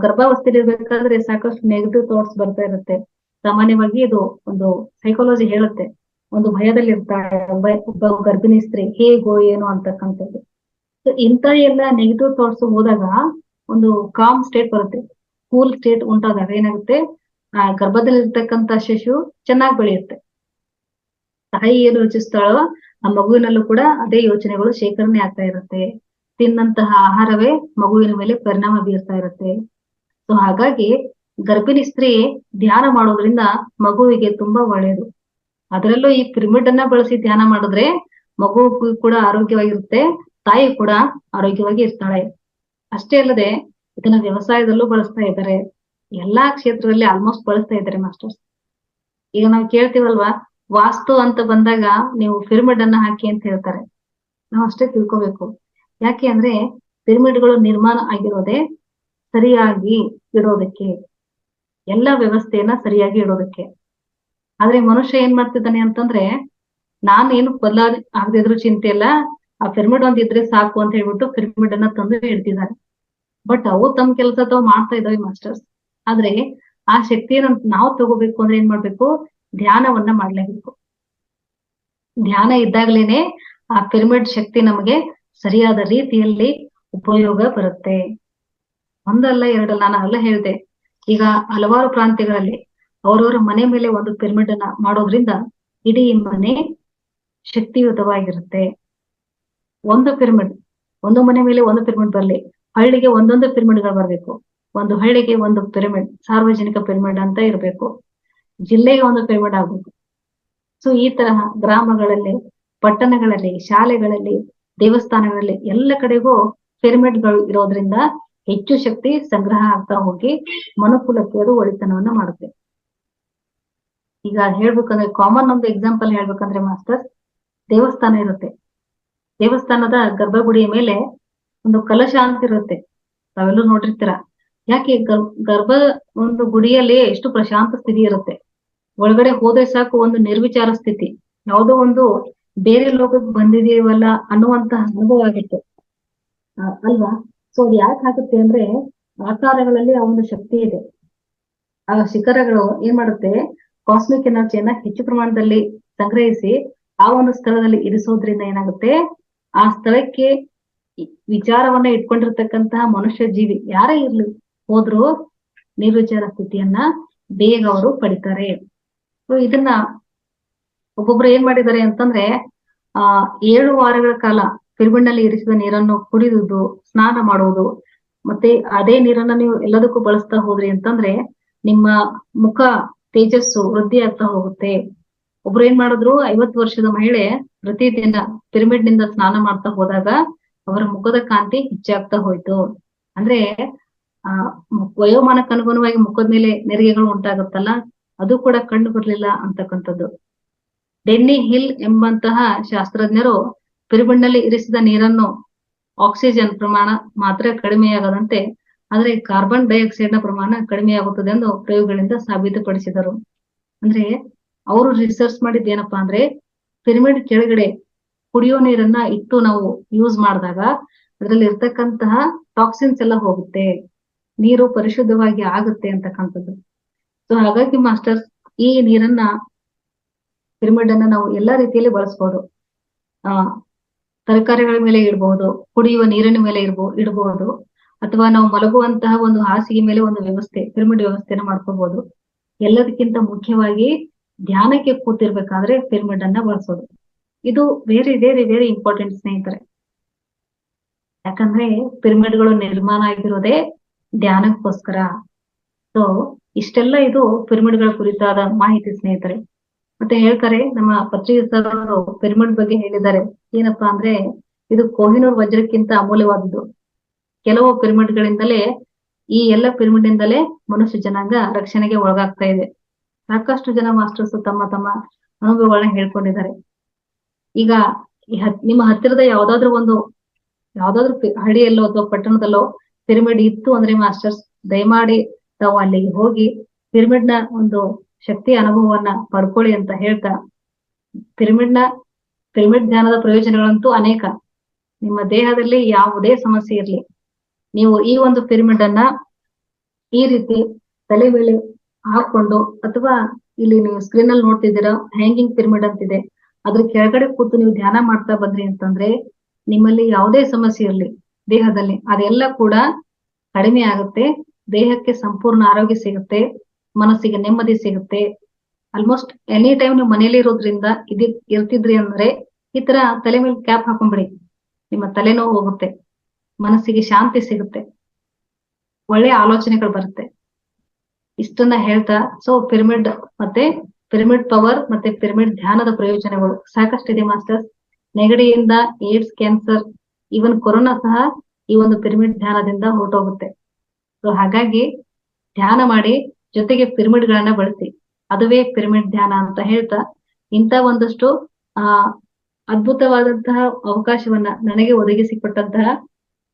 ಗರ್ಭಾವಸ್ಥೆಯಲ್ಲಿ ಇರ್ಬೇಕಾದ್ರೆ ಸಾಕಷ್ಟು ನೆಗೆಟಿವ್ ಥಾಟ್ಸ್ ಬರ್ತಾ ಇರುತ್ತೆ. ಸಾಮಾನ್ಯವಾಗಿ ಇದು ಒಂದು ಸೈಕಾಲಜಿ ಹೇಳುತ್ತೆ, ಒಂದು ಭಯದಲ್ಲಿ ಇರ್ತಾಳೆ ಒಬ್ಬ ಗರ್ಭಿಣಿ ಸ್ತ್ರೀ, ಹೇಗೋ ಏನು ಅಂತಕ್ಕಂಥದ್ದು. ಸೊ ಇಂಥ ಎಲ್ಲ ನೆಗೆಟಿವ್ ಥಾಟ್ಸ್ ಹೋದಾಗ ಒಂದು ಕಾಮ್ ಸ್ಟೇಟ್ ಬರುತ್ತೆ, ಕೂಲ್ ಸ್ಟೇಟ್ ಉಂಟಾದಾಗ ಏನಾಗುತ್ತೆ, ಆ ಗರ್ಭದಲ್ಲಿ ಇರ್ತಕ್ಕಂಥ ಶಿಶು ಚೆನ್ನಾಗಿ ಬೆಳೆಯುತ್ತೆ. ತಾಯಿ ಏನು ಯೋಚಿಸ್ತಾಳೋ ಆ ಮಗುವಿನಲ್ಲೂ ಕೂಡ ಅದೇ ಯೋಚನೆಗಳು ಶೇಖರಣೆ ಆಗ್ತಾ ಇರುತ್ತೆ. ತಿನ್ನಂತಹ ಆಹಾರವೇ ಮಗುವಿನ ಮೇಲೆ ಪರಿಣಾಮ ಬೀರ್ತಾ ಇರುತ್ತೆ. ಸೊ ಹಾಗಾಗಿ ಗರ್ಭಿಣಿ ಸ್ತ್ರೀ ಧ್ಯಾನ ಮಾಡೋದ್ರಿಂದ ಮಗುವಿಗೆ ತುಂಬಾ ಒಳ್ಳೆಯದು. ಅದರಲ್ಲೂ ಈ ಪಿರಮಿಡ್ ಅನ್ನ ಬಳಸಿ ಧ್ಯಾನ ಮಾಡಿದ್ರೆ ಮಗು ಕೂಡ ಆರೋಗ್ಯವಾಗಿರುತ್ತೆ, ತಾಯಿ ಕೂಡ ಆರೋಗ್ಯವಾಗಿ ಇರ್ತಾಳೆ. ಅಷ್ಟೇ ಅಲ್ಲದೆ ಇದನ್ನ ವ್ಯವಸಾಯದಲ್ಲೂ ಬಳಸ್ತಾ ಇದ್ದಾರೆ, ಎಲ್ಲಾ ಕ್ಷೇತ್ರದಲ್ಲಿ ಆಲ್ಮೋಸ್ಟ್ ಬಳಸ್ತಾ ಇದ್ದಾರೆ ಮಾಸ್ಟರ್ಸ್. ಈಗ ನಾವು ಕೇಳ್ತೀವಲ್ವಾ, ವಾಸ್ತು ಅಂತ ಬಂದಾಗ ನೀವು ಪಿರಮಿಡ್ ಅನ್ನ ಹಾಕಿ ಅಂತ ಹೇಳ್ತಾರೆ. ನಾವು ಅಷ್ಟೇ ತಿಳ್ಕೊಬೇಕು. ಯಾಕೆ ಅಂದ್ರೆ ಪಿರಮಿಡ್ಗಳು ನಿರ್ಮಾಣ ಆಗಿರೋದೇ ಸರಿಯಾಗಿ ಇಡೋದಕ್ಕೆ, ಎಲ್ಲ ವ್ಯವಸ್ಥೆಯನ್ನ ಸರಿಯಾಗಿ ಇಡೋದಕ್ಕೆ. ಆದ್ರೆ ಮನುಷ್ಯ ಏನ್ ಮಾಡ್ತಿದ್ದಾನೆ ಅಂತಂದ್ರೆ, ನಾನು ಏನು ಆಗದಿದ್ರು ಚಿಂತೆ ಇಲ್ಲ, ಆ ಪಿರಮಿಡ್ ಒಂದ್ ಇದ್ರೆ ಸಾಕು ಅಂತ ಹೇಳ್ಬಿಟ್ಟು ಪಿರಮಿಡ್ ಅನ್ನ ತಂದು ಇಡ್ತಿದ್ದಾರೆ. ಬಟ್ ಅವು ತಮ್ಮ ಕೆಲಸ ತಾವು ಮಾಡ್ತಾ ಇದಾವೆ ಮಾಸ್ಟರ್ಸ್. ಆದ್ರೆ ಆ ಶಕ್ತಿಯನ್ನ ನಾವು ತಗೋಬೇಕು ಅಂದ್ರೆ ಏನ್ ಮಾಡ್ಬೇಕು, ಧ್ಯಾನವನ್ನ ಮಾಡ್ಲೇಬೇಕು. ಧ್ಯಾನ ಇದ್ದಾಗ್ಲೇನೆ ಆ ಪಿರಮಿಡ್ ಶಕ್ತಿ ನಮಗೆ ಸರಿಯಾದ ರೀತಿಯಲ್ಲಿ ಉಪಯೋಗ ಬರುತ್ತೆ. ಒಂದಲ್ಲ ಎರಡಲ್ಲ, ನಾನು ಅಲ್ಲ ಹೇಳಿದೆ, ಈಗ ಹಲವಾರು ಪ್ರಾಂತ್ಯಗಳಲ್ಲಿ ಅವರವರ ಮನೆ ಮೇಲೆ ಒಂದು ಪಿರಮಿಡ್ ಅನ್ನ ಮಾಡೋದ್ರಿಂದ ಇಡೀ ಮನೆ ಶಕ್ತಿಯುತವಾಗಿರುತ್ತೆ. ಒಂದು ಮನೆ ಮೇಲೆ ಒಂದು ಪಿರಮಿಡ್ ಬರ್ಲಿ, ಹಳ್ಳಿಗೆ ಒಂದೊಂದು ಪಿರಮಿಡ್ಗಳು ಬರ್ಬೇಕು. ಒಂದು ಹಳ್ಳಿಗೆ ಒಂದು ಪಿರಮಿಡ್, ಸಾರ್ವಜನಿಕ ಪಿರಮಿಡ್ ಅಂತ ಇರ್ಬೇಕು. ಜಿಲ್ಲೆಗೆ ಒಂದು ಪಿರಮಿಡ್ ಆಗ್ಬೇಕು. ಸೊ ಈ ತರಹ ಗ್ರಾಮಗಳಲ್ಲಿ, ಪಟ್ಟಣಗಳಲ್ಲಿ, ಶಾಲೆಗಳಲ್ಲಿ, ದೇವಸ್ಥಾನಗಳಲ್ಲಿ ಎಲ್ಲ ಕಡೆಗೂ ಪಿರಮಿಡ್ಗಳು ಇರೋದ್ರಿಂದ ಹೆಚ್ಚು ಶಕ್ತಿ ಸಂಗ್ರಹ ಆಗ್ತಾ ಹೋಗಿ ಮನುಕುಲಕ್ಕೆ ಅದು ಒಳಿತನವನ್ನ ಮಾಡುತ್ತೆ. ಈಗ ಹೇಳ್ಬೇಕಂದ್ರೆ ಕಾಮನ್ ಒಂದು ಎಕ್ಸಾಂಪಲ್ ಹೇಳ್ಬೇಕಂದ್ರೆ ಮಾಸ್ಟರ್, ದೇವಸ್ಥಾನ ಇರುತ್ತೆ, ದೇವಸ್ಥಾನದ ಗರ್ಭಗುಡಿಯ ಮೇಲೆ ಒಂದು ಕಲಶ ಅಂತ ಇರುತ್ತೆ, ತಾವೆಲ್ಲೂ ನೋಡಿರ್ತೀರ. ಯಾಕೆ ಗರ್ಭ ಒಂದು ಗುಡಿಯಲ್ಲಿ ಎಷ್ಟು ಪ್ರಶಾಂತ ಸ್ಥಿತಿ ಇರುತ್ತೆ, ಒಳಗಡೆ ಹೋದ್ರೆ ಸಾಕು ಒಂದು ನಿರ್ವಿಚಾರ ಸ್ಥಿತಿ, ಯಾವುದೋ ಒಂದು ಬೇರೆ ಲೋಕಕ್ಕೆ ಬಂದಿದೀವಲ್ಲ ಅನ್ನುವಂತಹ ಅನುಭವ ಆಗಿತ್ತು ಅಲ್ವಾ. ಸೊ ಅದು ಯಾಕೆ ಆಗುತ್ತೆ ಅಂದ್ರೆ ಆಕಾರಗಳಲ್ಲಿ ಆ ಒಂದು ಶಕ್ತಿ ಇದೆ. ಆ ಶಿಖರಗಳು ಏನ್ ಮಾಡುತ್ತೆ, ಕಾಸ್ಮಿಕ್ ಎನರ್ಜಿಯನ್ನ ಹೆಚ್ಚು ಪ್ರಮಾಣದಲ್ಲಿ ಸಂಗ್ರಹಿಸಿ ಆ ಒಂದು ಸ್ಥಳದಲ್ಲಿ ಇರಿಸೋದ್ರಿಂದ ಏನಾಗುತ್ತೆ, ಆ ಸ್ಥಳಕ್ಕೆ ವಿಚಾರವನ್ನ ಇಟ್ಕೊಂಡಿರ್ತಕ್ಕಂತಹ ಮನುಷ್ಯ ಜೀವಿ ಯಾರೇ ಇರ್ಲಿ ಹೋದ್ರು ನಿರ್ವಿಚಾರ ಸ್ಥಿತಿಯನ್ನ ಬೇಗ ಅವರು ಪಡಿತಾರೆ. ಸೊ ಇದನ್ನ ಒಬ್ಬೊಬ್ರು ಏನ್ ಮಾಡಿದ್ದಾರೆ ಅಂತಂದ್ರೆ 7 ವಾರಗಳ ಕಾಲ ಪಿರಮಿಡ್ ನಲ್ಲಿ ಇರಿಸಿದ ನೀರನ್ನು ಕುಡಿಯುವುದು, ಸ್ನಾನ ಮಾಡುವುದು, ಮತ್ತೆ ಅದೇ ನೀರನ್ನ ನೀವು ಎಲ್ಲದಕ್ಕೂ ಬಳಸ್ತಾ ಹೋದ್ರಿ ಅಂತಂದ್ರೆ ನಿಮ್ಮ ಮುಖ ತೇಜಸ್ಸು ವೃದ್ಧಿ ಆಗ್ತಾ ಹೋಗುತ್ತೆ. ಒಬ್ರು ಏನ್ ಮಾಡಿದ್ರು, 50 ವರ್ಷದ ಮಹಿಳೆ ಪ್ರತಿದಿನ ಪಿರಮಿಡ್ ನಿಂದ ಸ್ನಾನ ಮಾಡ್ತಾ ಹೋದಾಗ ಅವರ ಮುಖದ ಕಾಂತಿ ಹೆಚ್ಚಾಗ್ತಾ ಹೋಯ್ತು. ಅಂದ್ರೆ ಆ ವಯೋಮಾನಕ್ಕೆ ಅನುಗುಣವಾಗಿ ಮುಖದ ಮೇಲೆ ನೆರಿಗೆಗಳು ಉಂಟಾಗುತ್ತಲ್ಲ, ಅದು ಕೂಡ ಕಂಡು ಬರ್ಲಿಲ್ಲ ಅಂತಕ್ಕಂಥದ್ದು. ಡೆನ್ನಿ ಹಿಲ್ ಎಂಬಂತಹ ಶಾಸ್ತ್ರಜ್ಞರು ಪಿರಮಿಡ್ ನಲ್ಲಿ ಇರಿಸಿದ ನೀರನ್ನು ಆಕ್ಸಿಜನ್ ಪ್ರಮಾಣ ಮಾತ್ರ ಕಡಿಮೆಯಾಗದಂತೆ ಆದ್ರೆ ಕಾರ್ಬನ್ ಡೈಆಕ್ಸೈಡ್ ನ ಪ್ರಮಾಣ ಕಡಿಮೆಯಾಗುತ್ತದೆ ಎಂದು ಪ್ರಯೋಗಗಳಿಂದ ಸಾಬೀತುಪಡಿಸಿದರು. ಅಂದ್ರೆ ಅವರು ರಿಸರ್ಚ್ ಮಾಡಿದ್ದೇನಪ್ಪಾ ಅಂದ್ರೆ ಪಿರಮಿಡ್ ಕೆಳಗಡೆ ಕುಡಿಯೋ ನೀರನ್ನ ಇಟ್ಟು ನಾವು ಯೂಸ್ ಮಾಡಿದಾಗ ಅದರಲ್ಲಿ ಇರ್ತಕ್ಕಂತಹ ಟಾಕ್ಸಿನ್ಸ್ ಎಲ್ಲ ಹೋಗುತ್ತೆ, ನೀರು ಪರಿಶುದ್ಧವಾಗಿ ಆಗುತ್ತೆ ಅಂತಕ್ಕಂಥದ್ದು. ಸೊ ಹಾಗಾಗಿ ಮಾಸ್ಟರ್ಸ್, ಈ ನೀರನ್ನ ಪಿರಮಿಡ್ ಅನ್ನ ನಾವು ಎಲ್ಲಾ ರೀತಿಯಲ್ಲಿ ಬಳಸ್ಬೋದು. ತರಕಾರಿಗಳ ಮೇಲೆ ಇಡಬಹುದು, ಕುಡಿಯುವ ನೀರಿನ ಮೇಲೆ ಇಡಬಹುದು, ಅಥವಾ ನಾವು ಮಲಗುವಂತಹ ಒಂದು ಹಾಸಿಗೆ ಮೇಲೆ ಒಂದು ವ್ಯವಸ್ಥೆ, ಪಿರಮಿಡ್ ವ್ಯವಸ್ಥೆನ ಮಾಡ್ಕೋಬಹುದು. ಎಲ್ಲದಕ್ಕಿಂತ ಮುಖ್ಯವಾಗಿ ಧ್ಯಾನಕ್ಕೆ ಕೂತಿರ್ಬೇಕಾದ್ರೆ ಪಿರಮಿಡ್ ಅನ್ನ ಬಳಸೋದು. ಇದು ವೆರಿ ವೆರಿ ವೆರಿ ಇಂಪಾರ್ಟೆಂಟ್ ಸ್ನೇಹಿತರೆ. ಯಾಕಂದ್ರೆ ಪಿರಮಿಡ್ಗಳು ನಿರ್ಮಾಣ ಆಗಿರೋದೇ ಧ್ಯಾನಕ್ಕೋಸ್ಕರ. ಸೊ ಇಷ್ಟೆಲ್ಲ ಇದು ಪಿರಮಿಡ್ಗಳ ಕುರಿತಾದ ಮಾಹಿತಿ ಸ್ನೇಹಿತರೆ. ಮತ್ತೆ ಹೇಳ್ತಾರೆ ನಮ್ಮ ಪತ್ರಿಕೆದಾರರು ಪಿರಮಿಡ್ ಬಗ್ಗೆ ಹೇಳಿದ್ದಾರೆ. ಏನಪ್ಪಾ ಅಂದ್ರೆ ಇದು ಕೊಹಿನೂರ್ ವಜ್ರಕ್ಕಿಂತ ಅಮೂಲ್ಯವಾದದ್ದು. ಕೆಲವು ಪಿರಮಿಡ್ಗಳಿಂದಲೇ ಈ ಎಲ್ಲ ಪಿರಮಿಡ್ ಇಂದಲೇ ಮನುಷ್ಯ ಜನಾಂಗ ರಕ್ಷಣೆಗೆ ಒಳಗಾಗ್ತಾ ಇದೆ. ಸಾಕಷ್ಟು ಜನ ಮಾಸ್ಟರ್ಸ್ ತಮ್ಮ ತಮ್ಮ ಅನುಭವಗಳನ್ನ ಹೇಳ್ಕೊಂಡಿದ್ದಾರೆ. ಈಗ ನಿಮ್ಮ ಹತ್ತಿರದ ಯಾವ್ದಾದ್ರು ಹಳ್ಳಿಯಲ್ಲೋ ಅಥವಾ ಪಟ್ಟಣದಲ್ಲೋ ಪಿರಮಿಡ್ ಇತ್ತು ಅಂದ್ರೆ ಮಾಸ್ಟರ್ಸ್, ದಯಮಾಡಿ ತಾವು ಅಲ್ಲಿಗೆ ಹೋಗಿ ಪಿರಮಿಡ್ ನ ಒಂದು ಶಕ್ತಿಯ ಅನುಭವವನ್ನ ಪಡ್ಕೊಳ್ಳಿ ಅಂತ ಹೇಳ್ತಾ, ಪಿರಮಿಡ್ ಧ್ಯಾನದ ಪ್ರಯೋಜನಗಳಂತೂ ಅನೇಕ. ನಿಮ್ಮ ದೇಹದಲ್ಲಿ ಯಾವುದೇ ಸಮಸ್ಯೆ ಇರ್ಲಿ, ನೀವು ಈ ಒಂದು ಪಿರಮಿಡ್ ಅನ್ನ ಈ ರೀತಿ ತಲೆ ಮೇಲೆ ಹಾಕೊಂಡು, ಅಥವಾ ಇಲ್ಲಿ ನೀವು ಸ್ಕ್ರೀನ್ ಅಲ್ಲಿ ನೋಡ್ತಿದ್ದೀರಾ ಹ್ಯಾಂಗಿಂಗ್ ಪಿರಮಿಡ್ ಅಂತಿದೆ, ಅದ್ರ ಕೆಳಗಡೆ ಕೂತು ನೀವು ಧ್ಯಾನ ಮಾಡ್ತಾ ಬಂದ್ರಿ ಅಂತಂದ್ರೆ ನಿಮ್ಮಲ್ಲಿ ಯಾವುದೇ ಸಮಸ್ಯೆ ಇರ್ಲಿ ದೇಹದಲ್ಲಿ, ಅದೆಲ್ಲ ಕೂಡ ಕಡಿಮೆ ಆಗುತ್ತೆ. ದೇಹಕ್ಕೆ ಸಂಪೂರ್ಣ ಆರೋಗ್ಯ ಸಿಗುತ್ತೆ, ಮನಸ್ಸಿಗೆ ನೆಮ್ಮದಿ ಸಿಗುತ್ತೆ. ಆಲ್ಮೋಸ್ಟ್ ಎನಿ ಟೈಮ್ ನೀವು ಮನೇಲಿ ಇರೋದ್ರಿಂದ ಇರ್ತಿದ್ರಿ ಅಂದ್ರೆ ಈ ತರ ತಲೆ ಮೇಲೆ ಕ್ಯಾಪ್ ಹಾಕೊಂಡ್ಬಿಡಿ, ನಿಮ್ಮ ತಲೆನೋವು ಹೋಗುತ್ತೆ, ಮನಸ್ಸಿಗೆ ಶಾಂತಿ ಸಿಗುತ್ತೆ, ಒಳ್ಳೆ ಆಲೋಚನೆಗಳು ಬರುತ್ತೆ. ಇಷ್ಟನ್ನ ಹೇಳ್ತಾ, ಸೊ ಪಿರಮಿಡ್ ಮತ್ತೆ ಪಿರಮಿಡ್ ಪವರ್ ಮತ್ತೆ ಪಿರಮಿಡ್ ಧ್ಯಾನದ ಪ್ರಯೋಜನಗಳು ಸಾಕಷ್ಟಿದೆ ಮಾಸ್ಟರ್ಸ್. ನೆಗಡಿಯಿಂದ ಏಡ್ಸ್, ಕ್ಯಾನ್ಸರ್, ಈವನ್ ಕೊರೋನಾ ಸಹ ಈ ಒಂದು ಪಿರಮಿಡ್ ಧ್ಯಾನದಿಂದ ಹೊರಟೋಗುತ್ತೆ. ಸೊ ಹಾಗಾಗಿ ಧ್ಯಾನ ಮಾಡಿ, ಜೊತೆಗೆ ಪಿರಮಿಡ್ ಗಳನ್ನ ಬಳಸಿ, ಅದುವೇ ಪಿರಮಿಡ್ ಧ್ಯಾನ ಅಂತ ಹೇಳ್ತಾ, ಇಂಥ ಒಂದಷ್ಟು ಅದ್ಭುತವಾದಂತಹ ಅವಕಾಶವನ್ನ ನನಗೆ ಒದಗಿಸಿಕೊಟ್ಟಂತಹ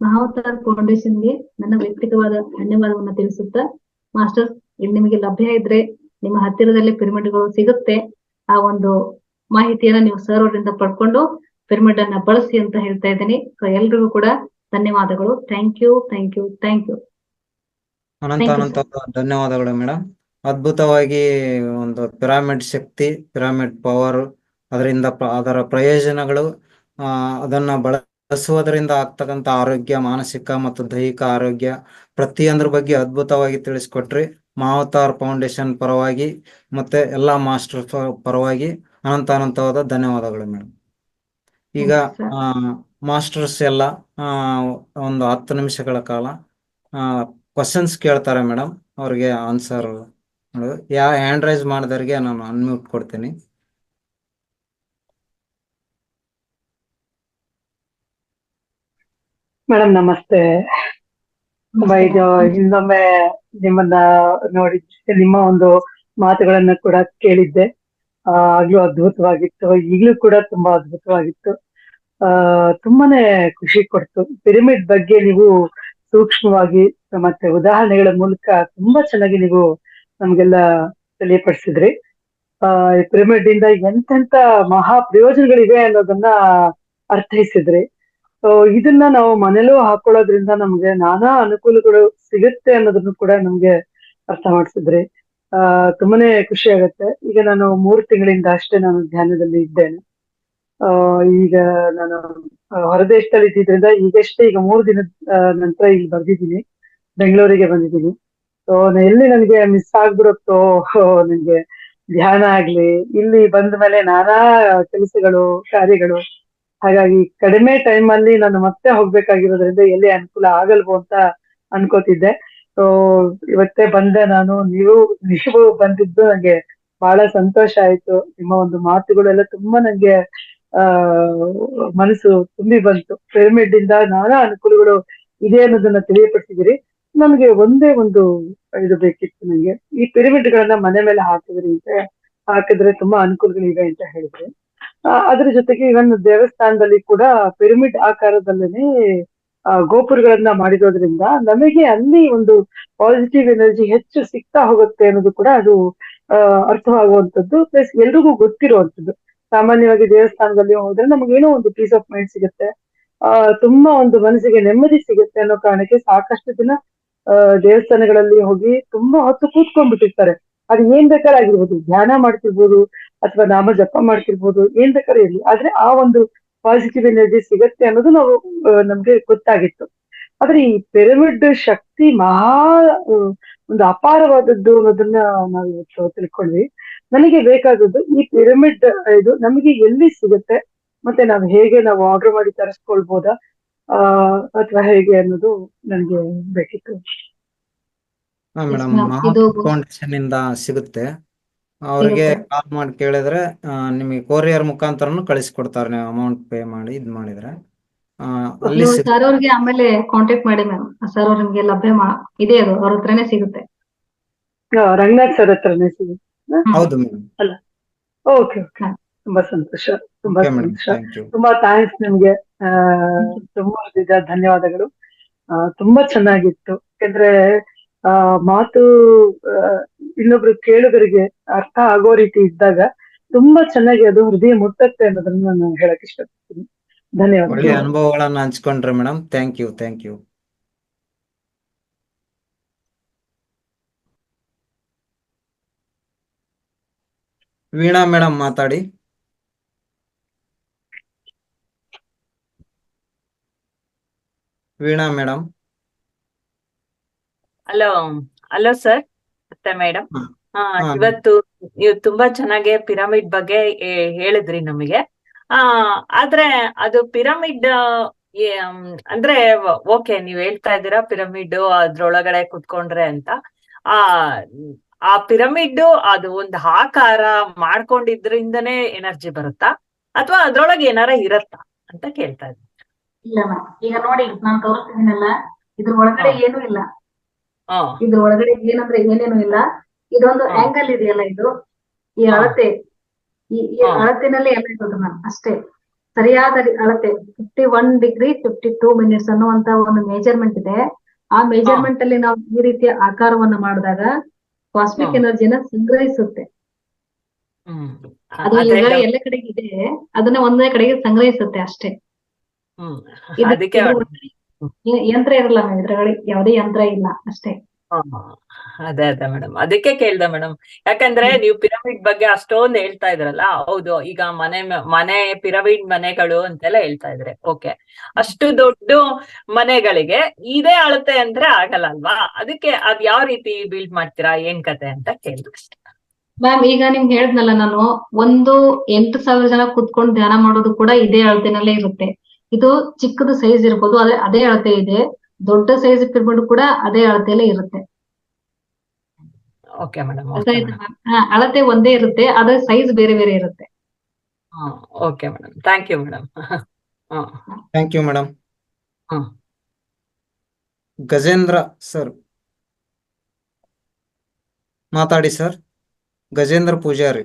ಮಹಾವತಾರ್ ಫೌಂಡೇಶನ್ಗೆ ನನ್ನ ವ್ಯಕ್ತಿಗತವಾದ ಧನ್ಯವಾದವನ್ನ ತಿಳಿಸುತ್ತಾ, ಮಾಸ್ಟರ್ಸ್ ಇಲ್ಲಿ ನಿಮಗೆ ಲಭ್ಯ ಇದ್ರೆ ನಿಮ್ಮ ಹತ್ತಿರದಲ್ಲಿ ಪಿರಮಿಡ್ಗಳು ಸಿಗುತ್ತೆ, ಆ ಒಂದು ಮಾಹಿತಿಯನ್ನ ನೀವು ಸರ್ ಅವರಿಂದ ಪಡ್ಕೊಂಡು ಪಿರಮಿಡ್ ಅನ್ನ ಬಳಸಿ ಅಂತ ಹೇಳ್ತಾ ಇದ್ದೀನಿ. ಸೊ ಎಲ್ರಿಗೂ ಕೂಡ ಧನ್ಯವಾದಗಳು. Thank you, thank you, thank you. ಅನಂತ ಧನ್ಯವಾದಗಳು ಮೇಡಮ್. ಅದ್ಭುತವಾಗಿ ಒಂದು ಪಿರಮಿಡ್ ಶಕ್ತಿ, ಪಿರಮಿಡ್ ಪವರ್, ಅದರ ಪ್ರಯೋಜನಗಳು, ಅದನ್ನ ಬಳಸುವುದರಿಂದ ಆಗ್ತಕ್ಕಂಥ ಆರೋಗ್ಯ, ಮಾನಸಿಕ ಮತ್ತು ದೈಹಿಕ ಆರೋಗ್ಯ ಪ್ರತಿಯೊಂದ್ರ ಬಗ್ಗೆ ಅದ್ಭುತವಾಗಿ ತಿಳಿಸ್ಕೊಟ್ರಿ. ಮಹಾವತಾರ್ ಫೌಂಡೇಶನ್ ಪರವಾಗಿ ಮತ್ತೆ ಎಲ್ಲಾ ಮಾಸ್ಟರ್ ಪರವಾಗಿ ಅನಂತವಾದ ಧನ್ಯವಾದಗಳು ಮೇಡಮ್. ಈಗ ಮಾಸ್ಟರ್ಸ್ ಎಲ್ಲ ಒಂದು 10 ನಿಮಿಷಗಳ ಕಾಲ ಕ್ವಶನ್ಸ್ ಕೇಳ್ತಾರೆ ಮೇಡಮ್. ಅವ್ರಿಗೆ ಆನ್ಸರ್ ಹ್ಯಾಂಡ್ ರೈಸ್ ಮಾಡಿದವ್ರಿಗೆ ನಾನು ಅನ್ಮ್ಯೂಟ್ ಕೊಡ್ತೀನಿ. ಮೇಡಮ್ ನಮಸ್ತೆ. ಇನ್ನೊಮ್ಮೆ ನಿಮ್ಮನ್ನ ನೋಡಿ, ನಿಮ್ಮ ಒಂದು ಮಾತುಗಳನ್ನ ಕೂಡ ಕೇಳಿದ್ದೆ. ಆಗ್ಲೂ ಅದ್ಭುತವಾಗಿತ್ತು, ಈಗ್ಲೂ ಕೂಡ ತುಂಬಾ ಅದ್ಭುತವಾಗಿತ್ತು. ತುಂಬಾನೇ ಖುಷಿ ಕೊಡ್ತು. ಪಿರಮಿಡ್ ಬಗ್ಗೆ ನೀವು ಸೂಕ್ಷ್ಮವಾಗಿ ಮತ್ತೆ ಉದಾಹರಣೆಗಳ ಮೂಲಕ ತುಂಬಾ ಚೆನ್ನಾಗಿ ನೀವು ನಮ್ಗೆಲ್ಲ ತಿಳಿಯಪಡಿಸಿದ್ರಿ. ಈ ಪಿರಮಿಡ್ ಇಂದ ಎಂತೆಂತ ಮಹಾ ಪ್ರಯೋಜನಗಳಿವೆ ಅನ್ನೋದನ್ನ ಅರ್ಥೈಸಿದ್ರಿ. ಇದನ್ನ ನಾವು ಮನೇಲೂ ಹಾಕೊಳ್ಳೋದ್ರಿಂದ ನಮ್ಗೆ ನಾನಾ ಅನುಕೂಲಗಳು ಸಿಗುತ್ತೆ ಅನ್ನೋದನ್ನು ಕೂಡ ನಮ್ಗೆ ಅರ್ಥ ಮಾಡಿಸಿದ್ರಿ. ತುಂಬಾನೇ ಖುಷಿ ಆಗತ್ತೆ. ಈಗ ನಾನು 3 ತಿಂಗಳಿಂದ ಅಷ್ಟೇ ನಾನು ಧ್ಯಾನದಲ್ಲಿ ಇದ್ದೇನೆ. ಈಗ ನಾನು ಹೊರದೇಶದಲ್ಲಿ ಇದ್ದಿದ್ರಿಂದ ಈಗಷ್ಟೇ, ಈಗ 3 ದಿನದ ನಂತರ ಇಲ್ಲಿ ಬಂದಿದ್ದೀನಿ, ಬೆಂಗಳೂರಿಗೆ ಬಂದಿದ್ದೀನಿ. ಎಲ್ಲಿ ನನಗೆ ಮಿಸ್ ಆಗ್ಬಿಡುತ್ತೋ ನನ್ಗೆ ಧ್ಯಾನ ಆಗ್ಲಿ, ಇಲ್ಲಿ ಬಂದ ಮೇಲೆ ನಾನಾ ಕೆಲಸಗಳು ಕಾರ್ಯಗಳು ಹಾಗಾಗಿ ಕಡಿಮೆ ಟೈಮ್ ಅಲ್ಲಿ ನಾನು ಮತ್ತೆ ಹೋಗ್ಬೇಕಾಗಿರೋದ್ರಿಂದ ಎಲ್ಲಿ ಅನುಕೂಲ ಆಗಲ್ವೋ ಅಂತ ಅನ್ಕೋತಿದ್ದೆ. ಸೊ ಇವತ್ತೇ ಬಂದೆ ನಾನು. ನೀವು ಬಂದಿದ್ದು ನಂಗೆ ಬಹಳ ಸಂತೋಷ ಆಯ್ತು. ನಿಮ್ಮ ಒಂದು ಮಾತುಗಳೆಲ್ಲ ತುಂಬಾ ನಂಗೆ ಆ ಮನಸ್ಸು ತುಂಬಿ ಬಂತು. ಪಿರಮಿಡ್ ಇಂದ ನಾನಾ ಅನುಕೂಲಗಳು ಇದೆ ಅನ್ನೋದನ್ನ ತಿಳಿಯಪಡಿಸಿದಿರಿ. ನಮ್ಗೆ ಒಂದೇ ಒಂದು ಇದು ಬೇಕಿತ್ತು. ನಂಗೆ ಈ ಪಿರಮಿಡ್ ಗಳನ್ನ ಮನೆ ಮೇಲೆ ಹಾಕಿದ್ರೆ ತುಂಬಾ ಅನುಕೂಲಗಳಿವೆ ಅಂತ ಹೇಳಿದ್ರೆ, ಅದ್ರ ಜೊತೆಗೆ ಇವನ್ ದೇವಸ್ಥಾನದಲ್ಲಿ ಕೂಡ ಪಿರಮಿಡ್ ಆಕಾರದಲ್ಲೇನೆ ಗೋಪುರಗಳನ್ನ ಮಾಡಿರೋದ್ರಿಂದ ನಮಗೆ ಅಲ್ಲಿ ಒಂದು ಪಾಸಿಟಿವ್ ಎನರ್ಜಿ ಹೆಚ್ಚು ಸಿಗ್ತಾ ಹೋಗುತ್ತೆ ಅನ್ನೋದು ಕೂಡ ಅದು ಅರ್ಥವಾಗುವಂತದ್ದು. ಪ್ಲಸ್ ಎಲ್ರಿಗೂ ಗೊತ್ತಿರುವಂತದ್ದು. ಸಾಮಾನ್ಯವಾಗಿ ದೇವಸ್ಥಾನದಲ್ಲಿ ಹೋದ್ರೆ ನಮಗೇನೋ ಒಂದು ಪೀಸ್ ಆಫ್ ಮೈಂಡ್ ಸಿಗುತ್ತೆ, ತುಂಬಾ ಒಂದು ಮನಸ್ಸಿಗೆ ನೆಮ್ಮದಿ ಸಿಗುತ್ತೆ ಅನ್ನೋ ಕಾರಣಕ್ಕೆ ಸಾಕಷ್ಟು ಜನ ದೇವಸ್ಥಾನಗಳಲ್ಲಿ ಹೋಗಿ ತುಂಬಾ ಹೊತ್ತು ಕೂತ್ಕೊಂಡ್ಬಿಟ್ಟಿರ್ತಾರೆ. ಅದು ಏನ್ ಬೇಕಾದ್ರೆ ಆಗಿರ್ಬೋದು, ಧ್ಯಾನ ಮಾಡ್ತಿರ್ಬೋದು ಅಥವಾ ನಾಮ ಜಪ ಮಾಡ್ತಿರ್ಬೋದು, ಏನ್ ಬೇಕಾದ್ರೆ ಇರ್ಲಿ, ಆದ್ರೆ ಆ ಒಂದು ಪಾಸಿಟಿವ್ ಎನರ್ಜಿ ಸಿಗತ್ತೆ ಅನ್ನೋದು ನಮ್ಗೆ ಗೊತ್ತಾಗಿತ್ತು. ಆದ್ರೆ ಈ ಪಿರಮಿಡ್ ಶಕ್ತಿ ಒಂದು ಅಪಾರವಾದದ್ದು ಅನ್ನೋದನ್ನ ನಾವು ಇವತ್ತು ತಿಳ್ಕೊಂಡ್ವಿ. ನನಗೆ ಬೇಕಾದದ್ದು ಈ ಪಿರಮಿಡ್ ಇದು ನಮಗೆ ಎಲ್ಲಿ ಸಿಗುತ್ತೆ, ಮತ್ತೆ ನಾವು ಆರ್ಡರ್ ಮಾಡಿ ತರಿಸ್ಕೊಳ್ಬೋದಾ ಅಥವಾ ಹೇಗೆ ಅನ್ನೋದು ನನ್ಗೆ ಬೇಕಿತ್ತು. ಹಾ Yes, ಮೇಡಮ್, ma'am. ಇದು ಫೌಂಡೇಶನ್ ಇಂದ ಸಿಗುತ್ತೆ. ಅವ್ರಿಗೆ ಸಿಗುತ್ತೆ. ಕಾಲ್ ಮಾಡಿ ಕೇಳಿದ್ರೆ ನಿಮಗೆ ಕೊರಿಯರ್ ಮುಖಾಂತರನು ಕಳಿಸ್ಕೊಡ್ತಾರೆ. ನೀವು ಅಮೌಂಟ್ ಪೇ ಮಾಡಿ ಇದ್ ಮಾಡಿದ್ರೆ ಅಲ್ಲಿ ನೀವು ಸರ್ ಅವ್ರಿಗೆ ಆಮೇಲೆ ಕಾಂಟ್ಯಾಕ್ಟ್ ಮಾಡಿ ಮ್ಯಾಮ್. ಸರ್ ಅವ್ರು ನಿಮ್ಗೆ ಇದೆ, ಅದು ಅವ್ರ ಹತ್ರನೇ ಸಿಗುತ್ತೆ. ರಂಗನಾಥ್ ಸರ್ ಹತ್ರನೇ ಸಿಗುತ್ತೆ ಹೌದು ಮೇಡಮ್. ಅಲ್ಲ? ಓಕೆ ಓಕೆ, ಹಾ. ತುಂಬಾ ಸಂತೋಷ, ತುಂಬಾ ಓಕೆ ಮೇಡಮ್, ಸಂತೋಷ. Thank you. ತುಂಬಾ ಥ್ಯಾಂಕ್ಸ್ ನಿಮ್ಗೆ. ತುಂಬಾ ಧನ್ಯವಾದಗಳು. ತುಂಬಾ ಚೆನ್ನಾಗಿತ್ತು. ಯಾಕಂದ್ರೆ ಮಾತು ಇನ್ನೊಬ್ರು ಕೇಳುಗರಿಗೆ ಅರ್ಥ ಆಗೋ ರೀತಿ ಇದ್ದಾಗ ತುಂಬಾ ಚೆನ್ನಾಗಿ ಅದು ಹೃದಯ ಮುಟ್ಟತ್ತೆ ಅನ್ನೋದನ್ನ ನಾನು ಹೇಳಕ್ ಇಷ್ಟಪಡ್ತೀನಿ. ಒಳ್ಳೆ ಧನ್ಯವಾದಗಳು. ಅನುಭವಗಳನ್ನ ಹಂಚ್ಕೊಂಡ್ರೆ madam. Thank you, thank you. Veena madam ಮಾತಾಡಿ. Veena madam. Hello hello sir, ಮತ್ತೆ ಮೇಡಮ್. ಹಾ ಇವತ್ತು ನೀವು ತುಂಬಾ ಚೆನ್ನಾಗಿ ಪಿರಮಿಡ್ ಬಗ್ಗೆ ಹೇಳಿದ್ರಿ ನಮಗೆ. ಆದ್ರೆ ಅದು ಪಿರಮಿಡ್ ಅಂದ್ರೆ ಓಕೆ, ನೀವ್ ಹೇಳ್ತಾ ಇದ್ದೀರಾ ಪಿರಮಿಡ್ ಅದ್ರೊಳಗಡೆ ಕುತ್ಕೊಂಡ್ರೆ ಅಂತ. ಆ ಆ ಪಿರಮಿಡ್ ಅದು ಒಂದು ಆಕಾರ ಮಾಡ್ಕೊಂಡಿದ್ರಿಂದನೇ ಎನರ್ಜಿ ಬರುತ್ತಾ ಅಥವಾ ಅದ್ರೊಳಗೆ ಏನಾರ ಇರತ್ತಾ ಅಂತ ಕೇಳ್ತಾ ಇದ್ದೀನಿ. ಇಲ್ಲ ಮ್ಯಾಮ್, ಈಗ ನೋಡಿ ನಾನ್ ತೋರಿಸ್ತೀನಲ್ಲ, ಇದ್ರ ಒಳಗಡೆ ಏನೂ ಇಲ್ಲ. ಹಾ ಇದ್ರ ಒಳಗಡೆ ಏನಂದ್ರೆ ಏನೇನು ಇಲ್ಲ. ಇದೊಂದು ಆಂಗಲ್ ಇದೆಯಲ್ಲ, ಇದು ಈ ಅಳತೆ, ಈ ಅಳತೆನಲ್ಲಿ ಎಲ್ಲ ಇರೋದು ಮ್ಯಾಮ್. ಅಷ್ಟೇ ಸರಿಯಾದ ಅಳತೆ 51 ಡಿಗ್ರಿ 52 ಮಿನಿಟ್ಸ್ ಅನ್ನುವಂತ ಒಂದು ಮೆಜರ್ಮೆಂಟ್ ಇದೆ. ಆ ಮೆಜರ್ಮೆಂಟ್ ಅಲ್ಲಿ ನಾವು ಈ ರೀತಿಯ ಆಕಾರವನ್ನ ಮಾಡಿದಾಗ ಕಾಸ್ಮಿಕ್ ಎನರ್ಜಿನ ಸಂಗ್ರಹಿಸುತ್ತೆ. ಅದು ಈಗ ಎಲ್ಲ ಕಡೆಗೆ ಇದೆ, ಅದನ್ನ ಒಂದೇ ಕಡೆಗೆ ಸಂಗ್ರಹಿಸುತ್ತೆ ಅಷ್ಟೇ. ಅದಕ್ಕೆ ಯಂತ್ರ ಇರಲ್ಲ ಮ್ಯಾಮ್, ಇದ್ರೊಳಗೆ ಯಾವುದೇ ಯಂತ್ರ ಇಲ್ಲ, ಅಷ್ಟೇ. ಅದೇ ಮೇಡಮ್, ಅದಕ್ಕೆ ಕೇಳ್ದೆ ಮೇಡಮ್. ಯಾಕಂದ್ರೆ ನೀವು ಪಿರಮಿಡ್ ಬಗ್ಗೆ ಅಷ್ಟೊಂದು ಹೇಳ್ತಾ ಇದ್ರಲ್ಲ. ಹೌದು, ಈಗ ಮನೆ ಪಿರಮಿಡ್ ಮನೆಗಳು ಅಂತೆಲ್ಲ ಹೇಳ್ತಾ ಇದ್ರೆ ಓಕೆ, ಅಷ್ಟು ದೊಡ್ಡ ಮನೆಗಳಿಗೆ ಇದೇ ಅಳತೆ ಅಂದ್ರೆ ಆಗಲ್ಲ ಅಲ್ವಾ? ಅದಕ್ಕೆ ಅದ್ ಯಾವ ರೀತಿ ಬಿಲ್ಡ್ ಮಾಡ್ತೀರಾ, ಏನ್ ಕತೆ ಅಂತ ಕೇಳಿದ್ರು ಅಷ್ಟೇ. ಮ್ಯಾಮ್, ಈಗ ನಿಮ್ಗೆ ಹೇಳಿದ್ನಲ್ಲ ನಾನು, 8,000 ಜನ ಕುತ್ಕೊಂಡು ಧ್ಯಾನ ಮಾಡೋದು ಕೂಡ ಇದೇ ಅಳತೆನಲ್ಲೇ ಇರುತ್ತೆ. ಇದು ಚಿಕ್ಕದು ಸೈಜ್ ಇರ್ಬೋದು, ಅದೇ ಅಳತೆ ಇದೆ. ದೊಡ್ಡ ಸೈಜ್ ಪಿರಮಿಡ್ ಕೂಡ ಅದೇ ಅಳತೆಯಲ್ಲೇ ಇರುತ್ತೆ. Okay madam. ಅಳತೆ ಒಂದೇ ಇರುತ್ತೆ, ಆದ್ರೆ ಸೈಜ್ ಬೇರೆ ಬೇರೆ ಇರುತ್ತೆ. Okay madam, thank you madam. Thank you madam. Gajendra sir ಮಾತಾಡಿ ಸರ್. ಗಜೇಂದ್ರ ಪೂಜಾರಿ.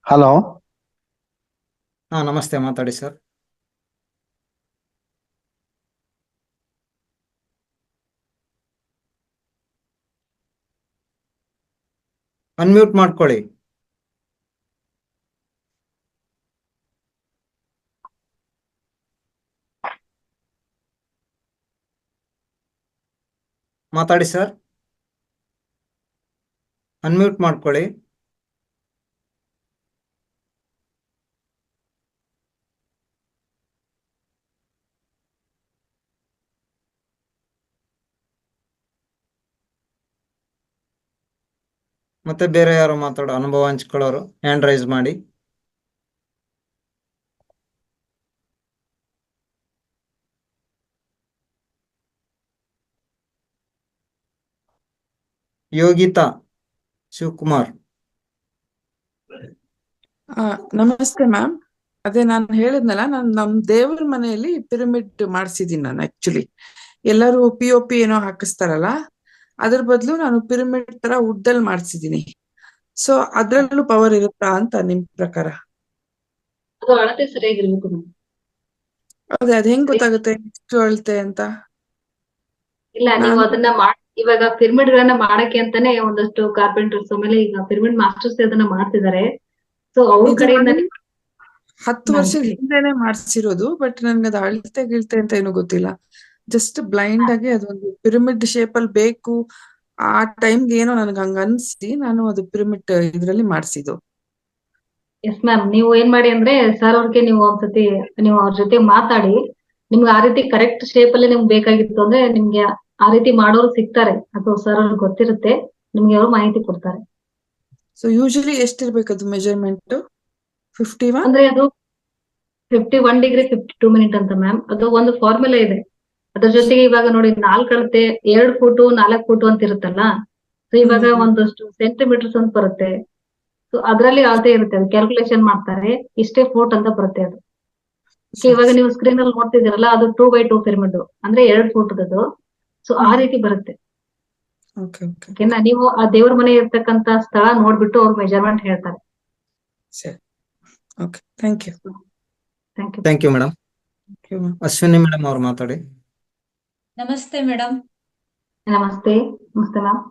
ಹಲೋ. ನಮಸ್ತೆ, ಮಾತಾಡಿ ಸರ್. ಅನ್ಮ್ಯೂಟ್ ಮಾಡ್ಕೊಳ್ಳಿ. ಮಾತಾಡಿ ಸರ್, ಅನ್ಮ್ಯೂಟ್ ಮಾಡ್ಕೊಳ್ಳಿ. ಮತ್ತೆ ಬೇರೆ ಯಾರು ಮಾತಾಡೋ ಅನುಭವ ಹಂಚ್ಕೊಳ್ಳೋರು ಹ್ಯಾಂಡ್ ರೈಸ್ ಮಾಡಿ. ಯೋಗಿತಾ ಶಿವಕುಮಾರ್. ನಮಸ್ತೆ ಮ್ಯಾಮ್. ಅದೇ ನಾನು ಹೇಳಿದ್ನಲ್ಲ, ನಮ್ ದೇವ್ರ ಮನೆಯಲ್ಲಿ ಪಿರಮಿಡ್ ಮಾಡ್ಸಿದೀನಿ ನಾನು. ಆಕ್ಚುಲಿ ಎಲ್ಲರೂ POP ಏನೋ ಹಾಕಿಸ್ತಾರಲ್ಲ, ಅದ್ರ ಬದಲು ನಾನು ಪಿರಮಿಡ್ ತರ ವುಡ್ಡಲ್ಲಿ ಮಾಡ್ಸಿದೀನಿ. ಸೊ ಅದ್ರಲ್ಲೂ ಪವರ್ ಇರುತ್ತಾ ಅಂತ ನಿಮ್ ಪ್ರಕಾರ? ಅದು ಅಳತೆ ಸರಿಯಾಗಿರ್ಬೇಕು madam. ಅದೇ ಅದ್ ಹೆಂಗ್ ಗೊತ್ತಾಗುತ್ತೆ ಎಷ್ಟು ಅಳತೆ ಅಂತ? ಇಲ್ಲ, ನೀವು ಅದನ್ನ ಇವಾಗ ಪಿರಮಿಡ್ ಗಳನ್ನ ಮಾಡಕ್ಕೆ ಅಂತಾನೆ ಒಂದಷ್ಟು ಕಾರ್ಪೆಂಟರ್ಸ್ ಆಮೇಲೆ ಈಗ ಪಿರಮಿಡ್ ಮಾಸ್ಟರ್ಸ್ ಅದನ್ನ ಮಾಡ್ತಿದ್ದಾರೆ. ಸೊ ಅವ್ರ ಇದು ಕಡೆಯಿಂದ 10 ವರ್ಷದ ಹಿಂದೆನೆ ಮಾಡ್ಸಿರೋದು, ಬಟ್ ನನ್ಗೆ ಅದು ಅಳತೆ ಗಿಳ್ತೆ ಅಂತ ಏನೂ ಗೊತ್ತಿಲ್ಲ. ಜಸ್ಟ್ ಬ್ಲೈಂಡ್ ಆಗಿ ಅದೊಂದು ಪಿರಮಿಡ್ ಶೇಪ್ ಅಲ್ಲಿ ಬೇಕು ಆ ಟೈಮ್ಗೆ ಏನೋ ನನ್ಗೆ ಹಂಗ ಅನ್ಸಿ ನಾನು ಅದು ಪಿರಮಿಡ್ ಇದ್ರಲ್ಲಿ ಮಾಡ್ಸಿದ್ದು. ಎಸ್ ಮ್ಯಾಮ್, ನೀವು ಏನ್ ಮಾಡಿ ಅಂದ್ರೆ ಸರ್ ಅವ್ರಿಗೆ ನೀವು ಒಂದ್ಸತಿ ನೀವು ಅವ್ರ ಜೊತೆ ಮಾತಾಡಿ, ನಿಮ್ಗೆ ಆ ರೀತಿ ಕರೆಕ್ಟ್ ಶೇಪ್ ಅಲ್ಲಿ ನಿಮ್ಗೆ ಬೇಕಾಗಿತ್ತು ಅಂದ್ರೆ ನಿಮ್ಗೆ ಆ ರೀತಿ ಮಾಡೋರು ಸಿಗ್ತಾರೆ, ಅಥವಾ ಸರ್ ಅವ್ರಿಗೆ ಗೊತ್ತಿರುತ್ತೆ, ನಿಮ್ಗೆ ಅವರು ಮಾಹಿತಿ ಕೊಡ್ತಾರೆ. ಸೊ ಯೂಶಲಿ ಎಷ್ಟಿರ್ಬೇಕು ಅದು ಮೆಜರ್ಮೆಂಟ್? 51? ಅಂದ್ರೆ ಅದು 51 ಡಿಗ್ರಿ 52 ಮಿನಿಟ್ ಅಂತ ಮ್ಯಾಮ್. ಅದು ಒಂದು ಫಾರ್ಮುಲಾ ಇದೆ. ಅದ್ರ ಜೊತೆಗೆ ಇವಾಗ ನೋಡಿ 4 ಅಳತೆ 2 ಫೂಟು 4 ಫೂಟು ಅಂತ ಇರುತ್ತಲ್ಲ. ಸೊ ಇವಾಗ ಒಂದಷ್ಟು ಸೆಂಟಿಮೀಟರ್ಸ್ ಅಂತ ಬರುತ್ತೆ. ಸೊ ಅದ್ರಲ್ಲಿ ಅಳತೆ ಇರುತ್ತೆ, ಅದು ಕ್ಯಾಲ್ಕುಲೇಷನ್ ಮಾಡ್ತಾರೆ, ಇಷ್ಟೇ ಫೂಟ್ ಅಂತ ಬರುತ್ತೆ ಅದು. ಇವಾಗ ನೀವು ಸ್ಕ್ರೀನ್ ಅಲ್ಲಿ ನೋಡ್ತಿದ್ದೀರಲ್ಲ, ಅದು 2x2 ಪಿರಮಿಡ್ ಅಂದ್ರೆ 2 ಫೂಟ್ ಅದು. ಸೊ ಆ ರೀತಿ ಬರುತ್ತೆ. ಓಕೆ ಓಕೆ ಓಕೆನಾ? ನೀವು ಆ ದೇವ್ರ ಮನೆ ಇರ್ತಕ್ಕಂತ ಸ್ಥಳ ನೋಡ್ಬಿಟ್ಟು ಅವ್ರ ಮೆಜರ್ಮೆಂಟ್ ಹೇಳ್ತಾರೆ. ಸರಿ. Okay, thank you. Thank you. Thank you madam. Ashwini madam ಅವ್ರು ಮಾತಾಡಿ. ನಮಸ್ತೆ ಮೇಡಮ್. ನಮಸ್ತೆ. ನಮಸ್ತೆ ಮ್ಯಾಮ್.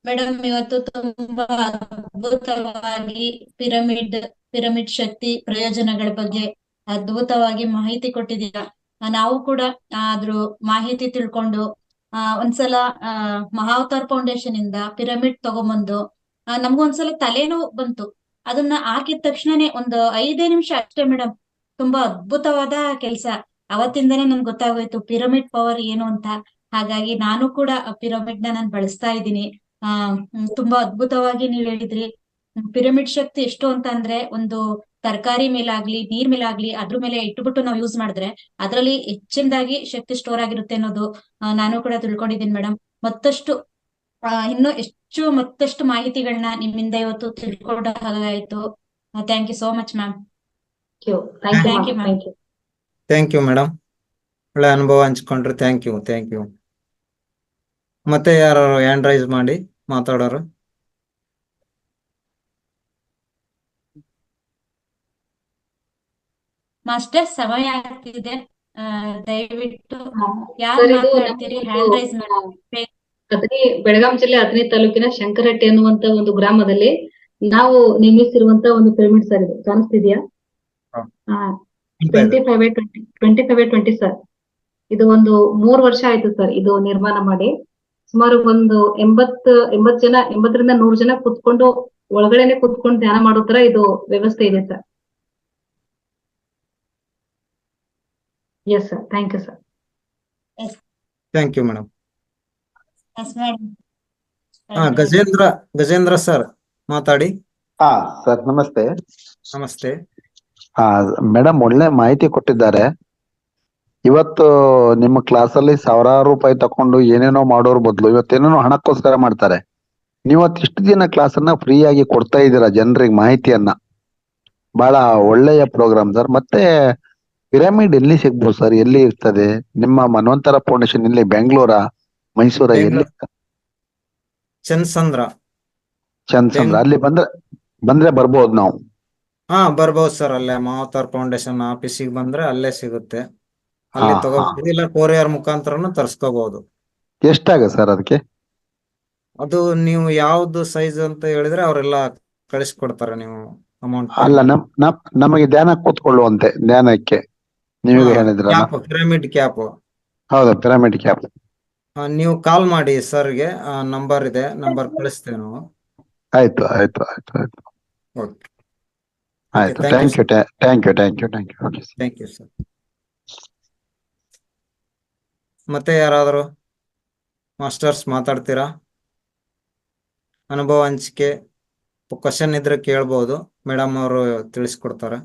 ಮೇಡಮ್, ಇವತ್ತು ತುಂಬಾ ಅದ್ಭುತವಾಗಿ ಪಿರಮಿಡ್ ಶಕ್ತಿ ಪ್ರಯೋಜನಗಳ ಬಗ್ಗೆ ಅದ್ಭುತವಾಗಿ ಮಾಹಿತಿ ಕೊಟ್ಟಿದ್ದೀರಾ. ನಾವು ಕೂಡ ಅದ್ರ ಮಾಹಿತಿ ತಿಳ್ಕೊಂಡು ಒಂದ್ಸಲ ಮಹಾವತಾರ್ ಫೌಂಡೇಶನ್ ಇಂದ ಪಿರಮಿಡ್ ತಗೊಂಬಂದು ನಮ್ಗೊಂದ್ಸಲ ತಲೆನೋವು ಬಂತು. ಅದನ್ನ ಹಾಕಿದ ತಕ್ಷಣನೇ ಒಂದು 5 ನಿಮಿಷ ಅಷ್ಟೇ ಮೇಡಮ್, ತುಂಬಾ ಅದ್ಭುತವಾದ ಕೆಲಸ. ಅವತ್ತಿಂದನೇ ನನ್ಗೆ ಗೊತ್ತಾಗೋಯ್ತು ಪಿರಮಿಡ್ ಪವರ್ ಏನು ಅಂತ. ಹಾಗಾಗಿ ನಾನು ಕೂಡ ಪಿರಮಿಡ್ ನಾನು ಬಳಸ್ತಾ ಇದ್ದೀನಿ. ತುಂಬಾ ಅದ್ಭುತವಾಗಿ ನೀವ್ ಹೇಳಿದ್ರಿ. ಪಿರಮಿಡ್ ಶಕ್ತಿ ಎಷ್ಟು ಅಂತ ಅಂದ್ರೆ, ಒಂದು ತರಕಾರಿ ಮೇಲಾಗ್ಲಿ ನೀರ್ ಮೇಲಾಗ್ಲಿ ಅದ್ರ ಮೇಲೆ ಇಟ್ಬಿಟ್ಟು ನಾವು ಯೂಸ್ ಮಾಡಿದ್ರೆ ಅದ್ರಲ್ಲಿ ಹೆಚ್ಚಿನದಾಗಿ ಶಕ್ತಿ ಸ್ಟೋರ್ ಆಗಿರುತ್ತೆ ಅನ್ನೋದು ನಾನು ಕೂಡ ತಿಳ್ಕೊಂಡಿದ್ದೀನಿ ಮೇಡಮ್. ಮತ್ತಷ್ಟು ಇನ್ನು ಮತ್ತಷ್ಟು ಮಾಹಿತಿಗಳನ್ನ ನಿಮ್ಮಿಂದ ಇವತ್ತು ತಿಳ್ಕೊಂಡ ಹಾಗಾಯ್ತು. Thank you so much ma'am. Thank you ma'am. Thank you madam. ಒಳ್ಳೆ ಅನುಭವ ಹಂಚ್ಕೊಂಡ್ರಿ. Thank you. ಮತ್ತೆ ಯಾರು ಹ್ಯಾಂಡ್ ರೈಸ್ ಮಾಡಿ ಮಾತಾಡೋರು? ಮಾಸ್ಟರ್, ಸಮಯ ಆಗ್ತಿದೆ, ದಯವಿಟ್ಟು ಯಾರು ಸರ್, ಇದು ಮಾತಾಡ್ತೀರಿ ಹ್ಯಾಂಡ್ ರೈಸ್ ಮಾಡಿ. ಬೆಳಗಾಂ ಜಿಲ್ಲೆ ಅಥಣಿ ತಾಲೂಕಿನ ಶಂಕರಹಟ್ಟಿ ಅನ್ನುವಂತ ಒಂದು ಗ್ರಾಮದಲ್ಲಿ ನಾವು ನಿರ್ಮಿಸಿರುವಂತ ಒಂದು ಪಿರಮಿಡ್ ಸರ್. ಇದು ಕಾಣಿಸ್ತಿದ್ಯಾ? 25/20 ಸರ್. ಇದು ಒಂದು 3 ವರ್ಷ ಆಯ್ತು ಸರ್ ಇದು ನಿರ್ಮಾಣ ಮಾಡಿ. ಸುಮಾರು ಒಂದು 80ರಿಂದ 100 ಜನ ಕುತ್ಕೊಂಡು ಒಳಗಡೆನೆ ಕುತ್ಕೊಂಡು ಧ್ಯಾನ ಮಾಡೋ ತರ ಇದು ವ್ಯವಸ್ಥೆ ಇದೆ sir. Yes sir. Thank you sir. Thank you madam. Yes madam. Gajendra sir ಮಾತಾಡಿ. ಸರ್ ನಮಸ್ತೆ. ನಮಸ್ತೆ. ಮೇಡಮ್ ಒಳ್ಳೆ ಮಾಹಿತಿ ಕೊಟ್ಟಿದ್ದಾರೆ. ಇವತ್ತು ನಿಮ್ಮ ಕ್ಲಾಸಲ್ಲಿ ಸಾವಿರಾರು ರೂಪಾಯಿ ತಕೊಂಡು ಏನೇನೋ ಮಾಡೋರ್ ಬದಲು ಇವತ್ತೇನೇನೋ ಹಣಕ್ಕೋಸ್ಕರ ಮಾಡ್ತಾರೆ. ನೀವತ್ತು ಇಷ್ಟು ದಿನ ಕ್ಲಾಸನ್ನ ಫ್ರೀ ಆಗಿ ಕೊಡ್ತಾ ಇದ್ದೀರಾ ಜನರಿಗೆ ಮಾಹಿತಿಯನ್ನ. ಬಹಳ ಒಳ್ಳೆಯ ಪ್ರೋಗ್ರಾಮ್ ಸರ್. ಮತ್ತೆ ಪಿರಮಿಡ್ ಎಲ್ಲಿ ಸಿಗ್ಬೋದು ಸರ್? ಎಲ್ಲಿ ಇರ್ತದೆ? ನಿಮ್ಮ ಮನ್ವಂತರ ಫೌಂಡೇಶನ್ ಇಲ್ಲಿ ಬೆಂಗಳೂರಾ, ಮೈಸೂರ? ಎಲ್ಲಿ? ಚಂದ್ಸಂದ್ರ. ಅಲ್ಲಿ ಬಂದ್ರೆ ಬರ್ಬೋದು ನಾವು? ಬರ್ಬೋದು ಸರ್. ಅಲ್ಲೇ ಮಹಾವತಾರ್ ಫೌಂಡೇಶನ್ ಆಫೀಸಿಗೆ ಬಂದ್ರೆ ಅಲ್ಲೇ ಸಿಗುತ್ತೆ. ಅಲ್ಲಿ ತಗೋಬಹುದು, ಇಲ್ಲ ಕೊರಿಯರ್ ಮುಖಾಂತರನು ತರ್ಸ್ಕೋಬಹುದು. ಎಷ್ಟಾಗ ಸರ್ ಅದಕ್ಕೆ? ಅದು ನೀವು ಯಾವ್ದು ಸೈಜ್ ಅಂತ ಹೇಳಿದ್ರೆ ಅವರೆಲ್ಲ ಕಳಿಸ್ಕೊಡ್ತಾರೆ. ನೀವು ಅಮೌಂಟ್ ಅಲ್ಲ, ನಮಗೆ ಧ್ಯಾನ ಕೂತ್ಕೊಳ್ಳುವಂತೆ, ಧ್ಯಾನಕ್ಕೆ ನೀವೀಗ ಹೇಳಿದ್ರಲ್ಲ, ಪಿರಮಿಡ್ ಕ್ಯಾಪ್. ಹೌದಾ? Pyramid cap. ನೀವು ಕಾಲ್ ಮಾಡಿ ಸರ್ಗೆ, ನಂಬರ್ ಇದೆ, ನಂಬರ್ ಕಳಿಸ್ತೇವೆ ನಾವು. ಆಯ್ತು. ಓಕೆ. ಆಯ್ತು. Thank you sir. ಮತ್ತೆ ಯಾರಾದರೂ ಮಾಸ್ಟರ್ಸ್ ಮಾತಾಡ್ತೀರಾ? ಅನುಭವ ಹಂಚಿಕೆ ಕ್ವಶನ್ ಇದ್ರೆ ಕೇಳ್ಬೋದು, ಮೇಡಮ್ ಅವರು ತಿಳಿಸ್ಕೊಡ್ತಾರೆ.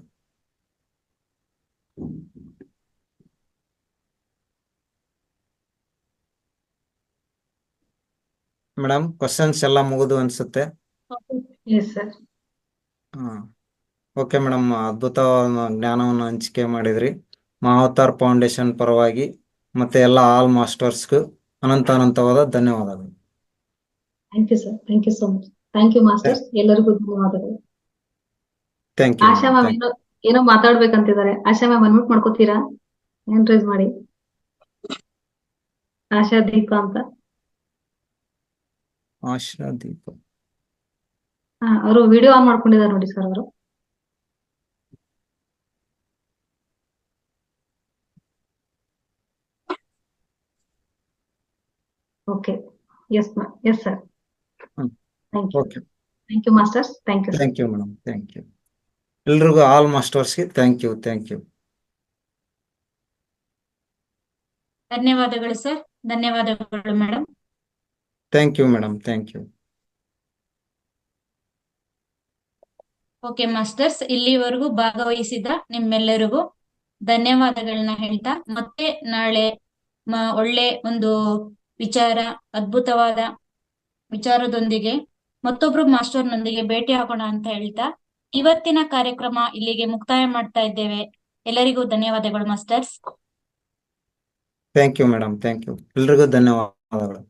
ಮೇಡಮ್ ಕ್ವಶನ್ಸ್ ಎಲ್ಲ ಮುಗಿದು ಅನ್ಸುತ್ತೆ. Yes sir. ಓಕೆ ಮೇಡಮ್, ಅದ್ಭುತವಾದ ಜ್ಞಾನವನ್ನು ಹಂಚಿಕೆ ಮಾಡಿದ್ರಿ. ಮಹಾವತಾರ್ ಫೌಂಡೇಶನ್ ಪರವಾಗಿ ಮತ್ತೆ ಎಲ್ಲ ಆಲ್ ಮಾಸ್ಟರ್ಸ್ಗೂ ಅನಂತವಾದ ಧನ್ಯವಾದಗಳು. Thank you sir, thank you so much. Thank you masters, ಎಲ್ಲರಿಗೂ ಧನ್ಯವಾದಗಳು. ಥ್ಯಾಂಕ್ ಯು ಆಶಾ ಮ್ಯಾಮ್ ಏನೋ ಮಾತಾಡ್ಬೇಕಂತಿದ್ದಾರೆ. ಆಶಾ ಮ್ಯಾಮ್ ಅನ್ಮ್ಯೂಟ್ ಮಾಡ್ಕೋತೀರಾ? ಹ್ಯಾಂಡ್ ರೈಸ್ ಮಾಡಿ. ಆಶಾ ದೀಪ ಅಂತ. ಆಶಾ ದೀಪ. ಅವರು ವಿಡಿಯೋ ಆನ್ ಮಾಡ್ಕೊಂಡಿದ್ದಾರೆ ನೋಡಿ ಸರ್ ಅವರು. Okay, yes sir. Thank you. Okay, thank you masters. Thank you. Thank you madam, thank you. ಎಲ್ರಿಗೂ ಆಲ್ ಮಾಸ್ಟರ್ಸ್ಗೆ ಥ್ಯಾಂಕ್ ಯು. ಧನ್ಯವಾದಗಳು ಸರ್. ಧನ್ಯವಾದಗಳು madam. Thank you madam, thank you. Okay masters, ಇಲ್ಲಿವರೆಗೂ ಭಾಗವಹಿಸಿದ ನಿಮ್ಮೆಲ್ಲರಿಗೂ ಧನ್ಯವಾದಗಳನ್ನ ಹೇಳ್ತಾ, ಮತ್ತೆ ನಾಳೆ ಒಳ್ಳೆ ಒಂದು ಅದ್ಭುತವಾದ ವಿಚಾರದೊಂದಿಗೆ ಮತ್ತೊಬ್ರು ಮಾಸ್ಟರ್ನೊಂದಿಗೆ ಭೇಟಿ ಆಗೋಣ ಅಂತ ಹೇಳ್ತಾ ಇವತ್ತಿನ ಕಾರ್ಯಕ್ರಮ ಇಲ್ಲಿಗೆ ಮುಕ್ತಾಯ ಮಾಡ್ತಾ ಇದ್ದೇವೆ. ಎಲ್ಲರಿಗೂ ಧನ್ಯವಾದಗಳು masters. Thank you madam, thank you. ಎಲ್ರಿಗೂ ಧನ್ಯವಾದಗಳು.